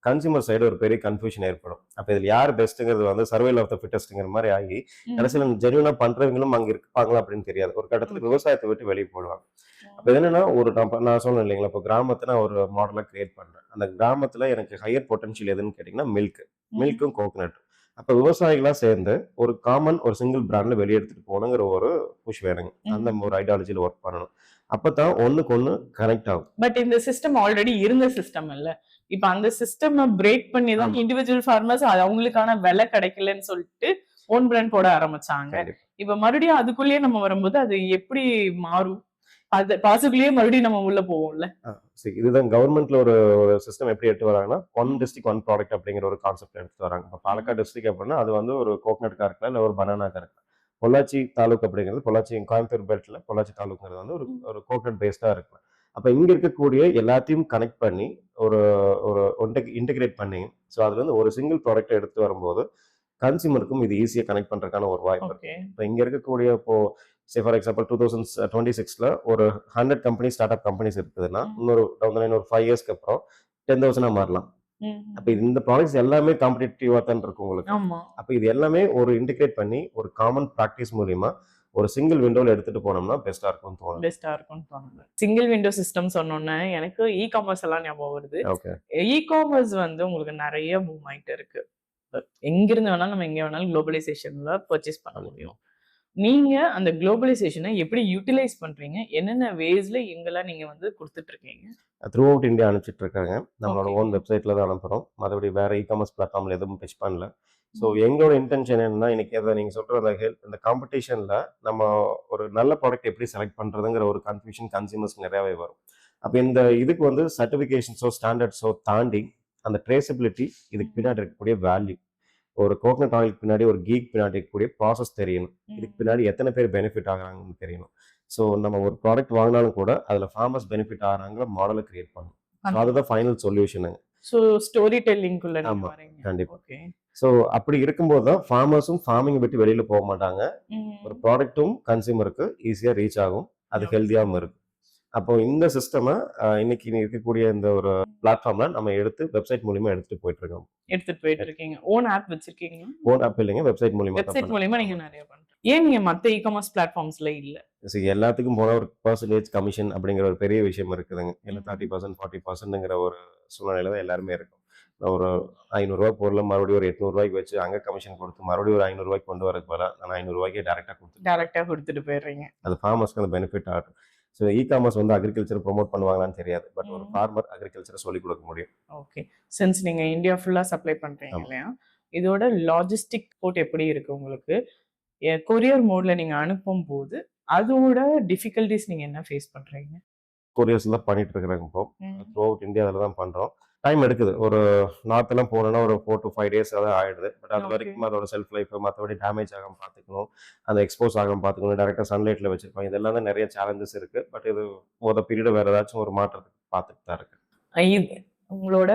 கன்சியூமர் சைடு ஒரு பெரிய கன்ஃபியூஷன் ஏற்படும். அப்போ இதில் யார் பெஸ்ட்டுங்கிறது வந்து சர்வைவல் ஆஃப் த ஃபிட்டஸ்ட்டுங்கிற மாதிரி ஆகி கடைசியில் ஜென்யூனாக பண்ணுறவங்களும் அங்கே இருப்பாங்களா அப்படின்னு தெரியாது. ஒரு கட்டத்தில் விவசாயத்தை விட்டு வெளியே போடுவாங்க. அப்போ என்னன்னா ஒரு நான் சொன்னேன் இல்லைங்களா, இப்போ கிராமத்தில் நான் ஒரு மாடலை கிரியேட் பண்ணுறேன். அந்த கிராமத்தில் எனக்கு ஹையர் பொட்டன்ஷியல் எதுன்னு கேட்டிங்கன்னா மில்க்கும் கோகனட். அப்போ விவசாயிகளாக சேர்ந்து ஒரு ஒரு சிங்கிள் பிராண்டில் வெளியே எடுத்துகிட்டு போகணுங்கிற ஒரு புஷ் வேணுங்க. அந்த ஒரு ஐடியாலஜியில் ஒர்க் பண்ணணும். அப்பதான் ஒண்ணுக்கு ஒண்ணு கனெக்ட் ஆகும். பட் இந்த சிஸ்டம் ஆல்ரெடி இருந்த சிஸ்டம் இல்ல. இப்ப அந்த சிஸ்டம் பிரேக் பண்ணி தான் இண்டிவிஜுவல் ஃபார்மர்ஸ் அவங்களுக்கான விலை கிடைக்கலன்னு சொல்லிட்டு ஓன் பிராண்ட் போட ஆரம்பிச்சாங்க. இப்ப மறுபடியும் அதுக்குள்ளேயே நம்ம வரும்போது அது எப்படி மாறும்? அது பாசிபிளியே மறுபடியும் நம்ம உள்ள போவோம்ல. இதுதான் கவர்மெண்ட்ல ஒரு சிஸ்டம் எப்படி எடுத்து வராங்கன்னா, ஒன் டிஸ்ட்ரிக்ட் ஒன் ப்ராடக்ட் அப்படிங்கிற ஒரு கான்செப்ட் எடுத்து வராங்க. இப்போ பாலக்காடு டிஸ்ட்ரிக்ட் அப்படின்னா அது வந்து ஒரு கோகனட்கா இருக்கலாம், இல்லை ஒரு பனானாக்கா இருக்கலாம். பொள்ளாச்சி தாலுக் அப்படிங்கிறது பொள்ளாச்சி கோயம்புத்தூர் பெல்ட்ல பொள்ளாச்சி தாலுக்குங்கிறது வந்து ஒரு கோகனட் பேஸ்டா இருக்கலாம். அப்ப இங்க இருக்கக்கூடிய எல்லாத்தையும் கனெக்ட் பண்ணி ஒரு ஒரு இன்டெகிரேட் பண்ணி, ஸோ அதுல இருந்து ஒரு சிங்கிள் ப்ராடக்ட் எடுத்து வரும்போது கன்சியூமருக்கும் இது ஈஸியா கனெக்ட் பண்றதுக்கான ஒரு வாய்ப்பு இருக்கு. இப்போ இங்க இருக்கக்கூடிய இப்போ ஃபார் எக்ஸாம்பிள் 2026 ஒரு 100 கம்பெனி ஸ்டார்ட் அப் கம்பெனிஸ் இருக்குதுன்னா இன்னொரு 5 இயர்ஸ்க்கு அப்புறம் 10,000 மாறலாம். அப்ப இந்த ப்ராடக்ட்ஸ் எல்லாமே காம்படிட்டிவா தான் இருக்கும் உங்களுக்கு. அப்ப இது எல்லாமே ஒரு இன்டிகிரேட் பண்ணி ஒரு காமன் பிராக்டிஸ் மூலமா ஒரு சிங்கிள் விண்டோல எடுத்துட்டு போனோம்னா பெஸ்டா இருக்கும் தோணும். பெஸ்டா இருக்கும் தோணுது. சிங்கிள் விண்டோ சிஸ்டம் சொன்னோன்னே எனக்கு இ-காமர்ஸ் எல்லாம் ஞாபகம் வருது. இ-காமர்ஸ் வந்து உங்களுக்கு நிறைய மூவ் ஆயிட்டு இருக்கு. எங்கிருந்து வேணாலும் நம்ம எங்க வேணாலும் குளோபலைசேஷன்ல பர்ச்சேஸ் பண்ண முடியும். நீங்க அந்த குளோபலைசேஷனை எப்படி யூட்டிலைஸ் பண்றீங்க? என்னென்ன வேஸ்ல எங்கெல்லாம் நீங்க வந்து கொடுத்துட்டு இருக்கீங்க? த்ரூ அவுட் இந்தியா அனுப்பிச்சிட்டு இருக்காங்க. நம்மளோட ஓன் வெப்சைட்ல தான் அனுப்புறோம். மற்றபடி வேற இ-காமர்ஸ் பிளாட்ஃபார்ம்ல எதுவும் பிச் பண்ணல. ஸோ எங்களோட இன்டென்ஷன் என்னன்னா, இன்னைக்கு அதை நீங்க சொல்ற அந்த இந்த காம்படிஷன்ல நம்ம ஒரு நல்ல ப்ராடக்ட் எப்படி செலக்ட் பண்றதுங்கிற ஒரு கன்ஃபியூஷன் கன்சியூமர்ஸ்க்கு நிறையவே வரும். அப்போ இந்த இதுக்கு வந்து சர்டிஃபிகேஷன்ஸோ ஸ்டாண்டர்ட்ஸோ தாண்டி அந்த ட்ரேசபிலிட்டி, இதுக்கு பின்னாடி இருக்கக்கூடிய வேல்யூ, ஒரு கோகனட் ஆயிலுக்கு பின்னாடி ஒரு கீக் பின்னாடி இருக்கக்கூடிய ப்ராசஸ் தெரியணும். இதுக்கு பின்னாடி எத்தனை பேர் பெனிஃபிட் ஆகுறாங்கன்னு தெரியணும். ஸோ நம்ம ஒரு ப்ராடக்ட் வாங்கினாலும் கூட அதுல ஃபார்மர்ஸ் பெனிஃபிட் ஆகிறாங்கிற மாடலை கிரியேட் பண்ணணும். அதுதான் ஃபைனல் சொல்யூஷனுங்க. ஸோ ஸ்டோரி டெல்லிங்குள்ள கண்டிப்பா. ஸோ அப்படி இருக்கும்போது தான் ஃபார்மர்ஸும் ஃபார்மிங் விட்டு வெளியில போக மாட்டாங்க. ஒரு ப்ராடக்ட்டும் கன்சியூமருக்கு ஈஸியா ரீச் ஆகும், அது ஹெல்த்தியாகவும் இருக்கும். அப்போ இந்த சிஸ்டமை இன்னைக்கு இருக்கக்கூடிய இந்த ஒரு பிளாட்ஃபார்ம்ல நம்ம எடுத்து வெப்சைட் மூலமா எடுத்துட்டு போயிட்டு இருக்கீங்க. ஓன் ஆப் வச்சிருக்கீங்க? ஓன் ஆப் இல்லைங்க, வெப்சைட் மூலமா நீங்க நிறைய பண்றீங்க. ஏன் நீங்க மத்த இ-காமர்ஸ் பிளாட்ஃபார்ம்ஸ்ல இல்ல? எல்லாத்துக்கும் போன ஒரு பர்சன்டேஜ் கமிஷன் அப்படிங்கிற ஒரு பெரிய விஷயம் இருக்குதுங்க. இல்லை 30% 40%ங்கிற ஒரு சூழ்நிலையில தான் எல்லாருமே இருக்கும். ஒரு 500 ரூபாய் பொருள் மறுபடியும் ஒரு 800 ரூபாய்க்கு வச்சு அங்க கமிஷன் கொடுத்து மறுபடியும் ஒரு 500 ரூபாய்க்கு கொண்டு வரதுக்கு பதிலாக நான் 500 ரூபாய்க்கே டேரக்டா கொடுத்துட்டு போயிடுறீங்க. அது ஃபார்மர்ஸ்க்கு அந்த பெனிஃபிட் ஆகும். ஸோ இ-காமர்ஸ் வந்து அக்ரிகல்ச்சர் ப்ரொமோட் பண்ணுவாங்களான்னு தெரியாது, பட் ஒரு ஃபார்மர் அக்ரிகல்ச்சரை சொல்லிக் கொடுக்க முடியும். ஓகே, சின்ஸ் நீங்க இந்தியா ஃபுல்லா சப்ளை பண்றீங்க இல்லையா, இதோட லாஜிஸ்டிக் போர்ட் எப்படி இருக்கு உங்களுக்கு? கொரியர் மோட்ல நீங்க அனுப்பும் போது அதோட டிஃபிகல்டிஸ் நீங்க என்ன ஃபேஸ் பண்றீங்க? கொரியர்ஸ் தான் பண்ணிட்டு இருக்கிறாங்க. இப்போ த்ரூ அவுட் இந்தியாவில் தான் பண்றோம். டைம் எடுக்குது. ஒரு நார்த் எல்லாம் போனோம்னா ஒரு 4 to 5 days அதான் ஆயிடுது. பட் அது வரைக்கும் அதோட செல்ஃப் லைஃப் மற்றபடி டேமேஜ் ஆகாம பார்த்துக்கணும், அந்த எக்ஸ்போஸ் ஆகாம பார்த்துக்கணும், டேரக்டா சன்லைட்ல வச்சிருப்போம். இதெல்லாம் தான் நிறைய சேலஞ்சஸ் இருக்கு. பட் இது ஒரு பீரியட் வேற ஏதாச்சும் ஒரு மாற்றத்துக்கு பார்த்துட்டு தான் இருக்கு. உங்களோட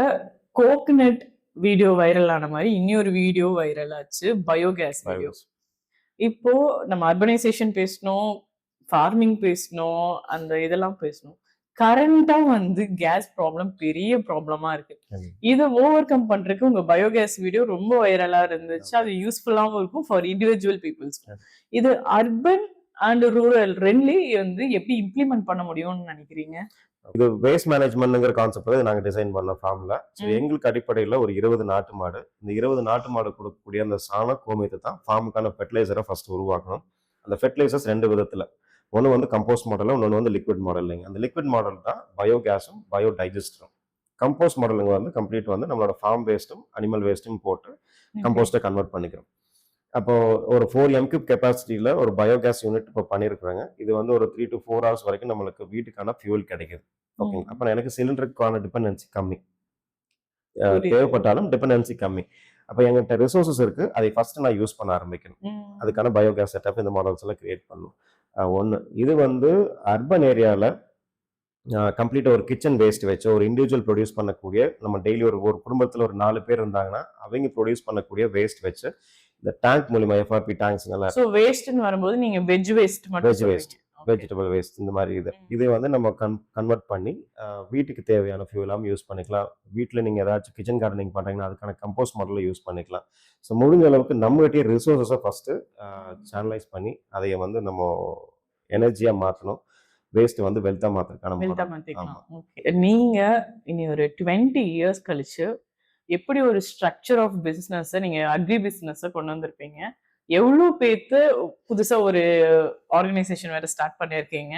கோகனட் வீடியோ வைரல் ஆன மாதிரி இன்னொரு வீடியோ வைரல் ஆச்சு, பயோகேஸ் வீடியோ. இப்போ நம்ம அர்பனைசேஷன் பேசணும், ஃபார்மிங் பேசணும், அந்த இதெல்லாம் பேசணும். கரண்டா வந்து கேஸ் ப்ராப்ளம் பெரிய ப்ராப்ளமா இருக்கு. இதை ஓவர் கம் பண்றதுக்கு உங்க பயோகேஸ் வீடியோ ரொம்ப வைரலா இருந்துச்சு. அது யூஸ்ஃபுல்லாகவும் இருக்கும் ஃபார் இண்டிவிஜுவல் பீப்புள்ஸ். இது அர்பன் அண்ட் ரூரல் ரெண்டுலயும் வந்து எப்படி இம்ப்ளிமெண்ட் பண்ண முடியும்னு நினைக்கிறீங்க? இது வேஸ்ட் மேனேஜ்மெண்ட்ங்கிற கான்செப்ட் நாங்க டிசைன் பண்ண ஃபார்ம்ல. ஸோ எங்களுக்கு அடிப்படையில் ஒரு 20 நாட்டு மாடு, இந்த 20 நாட்டு மாடு கொடுக்கக்கூடிய அந்த சாண கோமியத்தை தான் ஃபார்முக்கான ஃபெர்டிலைசரை ஃபர்ஸ்ட் உருவாக்கணும். அந்த ஃபெர்டிலைசர்ஸ் 2 விதத்துல, ஒன்று வந்து கம்போஸ்ட் மாடல், இன்னொன்று வந்து லிக்விட் மாடல். இல்லைங்க, அந்த லிக்விட் மாடல் தான் பயோகேஸும் பயோடைஜஸ்டரும். கம்போஸ்ட் மாடலுங்க வந்து கம்ப்ளீட் வந்து நம்மளோட ஃபார்ம் வேஸ்ட்டும் அனிமல் வேஸ்ட்டும் போட்டு கம்போஸ்ட்டை கன்வெர்ட் பண்ணிக்கிறோம். அப்போ ஒரு 4 m³ கெப்பாசிட்டியில ஒரு பயோகேஸ் யூனிட் இப்போ பண்ணியிருக்கிறாங்க. இது வந்து ஒரு 3 to 4 hours வரைக்கும் நம்மளுக்கு வீட்டுக்கான ஃபியூல் கிடைக்குது. ஓகேங்க, அப்போ எனக்கு சிலிண்டருக்கான டிபெண்டன்சி கம்மி, தேவைப்பட்டாலும் டிபெண்டன்சி கம்மி. அப்போ எங்கிட்ட ரிசோர்ஸஸ் இருக்கு, அதை ஃபர்ஸ்ட் நான் யூஸ் பண்ண ஆரம்பிக்கணும். அதுக்கான பயோகேஸ் செட்டப் இந்த மாடல்ஸ் எல்லாம் கிரியேட் பண்ணணும். ஒன்று இது வந்து அர்பன் ஏரியாவில் கம்ப்ளீட்டாக ஒரு கிச்சன் வேஸ்ட் வச்சு ஒரு இண்டிவிஜுவல் ப்ரொடியூஸ் பண்ணக்கூடிய, நம்ம டெய்லி ஒரு குடும்பத்தில் ஒரு 4 பேர் இருந்தாங்கன்னா அவங்க ப்ரொடியூஸ் பண்ணக்கூடிய வேஸ்ட் வச்சு இந்த டேங்க் மூலியமா FRP டேங்க்ஸ் நல்லா. சோ வேஸ்ட்னு வரும்போது நீங்க வெஜ் வேஸ்ட் மட்டும். வெஜ் வேஸ்ட் வெஜிடபிள் வேஸ்ட் இந்த மாதிரி இதை வந்து நம்ம கன்வெர்ட் பண்ணி வீட்டுக்கு தேவையான ஃபியூலாகவும் யூஸ் பண்ணிக்கலாம். வீட்டில் நீங்கள் ஏதாச்சும் கிச்சன் கார்டனிங் பண்ணுறீங்கன்னா அதுக்கான கம்போஸ்ட் மாடலில் யூஸ் பண்ணிக்கலாம். ஸோ முடிஞ்ச அளவுக்கு நம்மகிட்டயே ரிசோர்ஸஸை ஃபஸ்ட்டு சேனலைஸ் பண்ணி அதை வந்து நம்ம எனர்ஜியாக மாற்றணும். வேஸ்ட் வந்து வெல்த்தாக மாற்றணும். நீங்க இனி ஒரு 20 இயர்ஸ் கழிச்சு எப்படி ஒரு ஸ்ட்ரக்சர் ஆஃப் பிசினஸ் நீங்க அக்ரி பிசினஸ் கொண்டு வந்திருப்பீங்க? எவ்வளவு பேர்த்து புதுசா ஒரு ஆர்கனைசேஷன் வேற ஸ்டார்ட் பண்ணிருக்கீங்க.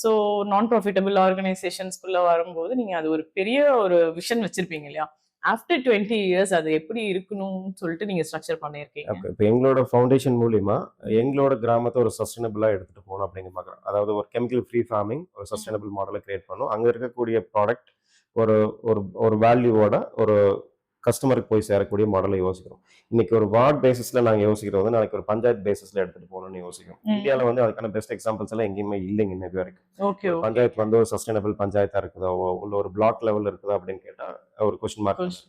ஸோ நான் ப்ராஃபிட்டபிள் ஆர்கனைசேஷன்ஸ்குள்ள வரும்போது நீங்க அது ஒரு பெரிய ஒரு விஷன் வச்சிருப்பீங்க இல்லையா? ஆஃப்டர் 20 இயர்ஸ் அது எப்படி இருக்கணும்னு சொல்லிட்டு நீங்க ஸ்ட்ரக்சர் பண்ணிருக்கீங்க. இப்போ எங்களோட ஃபவுண்டேஷன் மூலியமா எங்களோட கிராமத்தை ஒரு சஸ்டைனபிளாக எடுத்துட்டு போகணும் அப்படின்னு பார்க்குறோம். அதாவது ஒரு கெமிக்கல் ஃப்ரீ ஃபார்மிங், ஒரு சஸ்டைனபிள் மாடலை கிரியேட் பண்ணணும். அங்கே இருக்கக்கூடிய ப்ராடக்ட் ஒரு ஒரு வேல்யூவோட ஒரு கஸ்டமருக்கு போய் சேரக்கூடிய மாடலை யோசிக்கிறோம். இன்னைக்கு ஒரு வார்ட் பேசிஸ்ல நாங்கள் யோசிக்கிறோம் வந்து நாளைக்கு ஒரு பஞ்சாயத்து பேசிஸ்ல எடுத்துட்டு போகணும்னு யோசிக்கிறோம். இந்தியாவில் வந்து அதுக்கான பெஸ்ட் எக்ஸாம்பிள்ஸ் எல்லாம் எங்கேயுமே இல்லைங்க இன்னைக்கு வரைக்கும். பஞ்சாயத்து வந்து ஒரு சஸ்டைனபிள் பஞ்சாயத்தா இருக்குதோ உள்ள ஒரு பிளாக் லெவல் இருக்குதா அப்படின்னு கேட்டா ஒரு கொஸ்டின் மார்க்.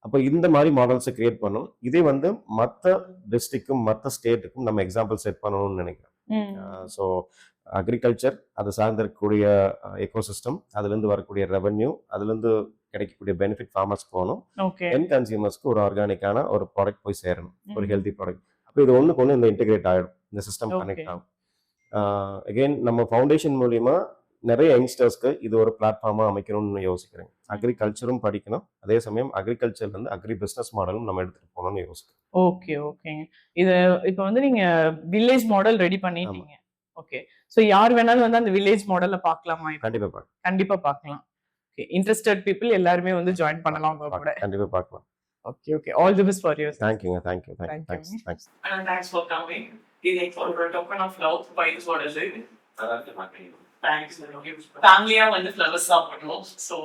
அப்போ இந்த மாதிரி மாடல்ஸை கிரியேட் பண்ணும். இதே வந்து மற்ற டிஸ்ட்ரிக்டும் மற்ற ஸ்டேட்டுக்கும் நம்ம எக்ஸாம்பிள் செட் பண்ணணும்னு நினைக்கிறேன். ஸோ அக்ரிகல்ச்சர், அதை சார்ந்திருக்கக்கூடிய எக்கோசிஸ்டம், அதுலேருந்து வரக்கூடிய ரெவன்யூ, அதுலேருந்து கிடைக்கக்கூடிய பெனிஃபிட் ஃபார்மர்ஸ்க்கு போகணும். என் கன்சியூமர்ஸ்க்கு ஒரு ஆர்கானிக்கான ஒரு ப்ராடக்ட் போய் சேரணும், ஒரு ஹெல்த்தி ப்ராடக்ட். அப்போ இது ஒன்றுக்கு ஒன்று இந்த இன்டிகிரேட் ஆகிடும், இந்த சிஸ்டம் கனெக்ட் ஆகும். அகெயின் நம்ம ஃபவுண்டேஷன் மூலியமா நிறைய யங்ஸ்டர்ஸ்க்கு இது ஒரு பிளாட்ஃபார்மாக அமைக்கணும்னு யோசிக்கிறேன். அக்ரிகல்ச்சரும் படிக்கணும், அதே சமயம் அக்ரிகல்ச்சர்லேருந்து அக்ரி பிஸ்னஸ் மாடலும் நம்ம எடுத்துகிட்டு போகணும்னு யோசிக்கிறேன். ஓகேங்க. இது இப்போ வந்து நீங்கள் வில்லேஜ் மாடல் ரெடி பண்ணிட்டீங்க. ஓகே, ஸோ யார் வேணாலும் வந்து அந்த வில்லேஜ் மாடல்ல பார்க்கலாமா? கண்டிப்பா பார்க்கலாம். ஓகே, இன்ட்ரெஸ்டட் பீப்புள் எல்லாருமே வந்து ஜாயின் பண்ணலாம் உங்க கூட. கண்டிப்பா பார்க்கலாம். Okay, all the best for you. Thank you. Thanks for coming. இது ஒரு token of love by this what is it. Thanks. ஃபேமிலியா வந்து ஃப்ளவர்ஸ் சாப்பிடணும். ஸோ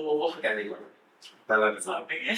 நல்லா சாப்பிட்டீங்க.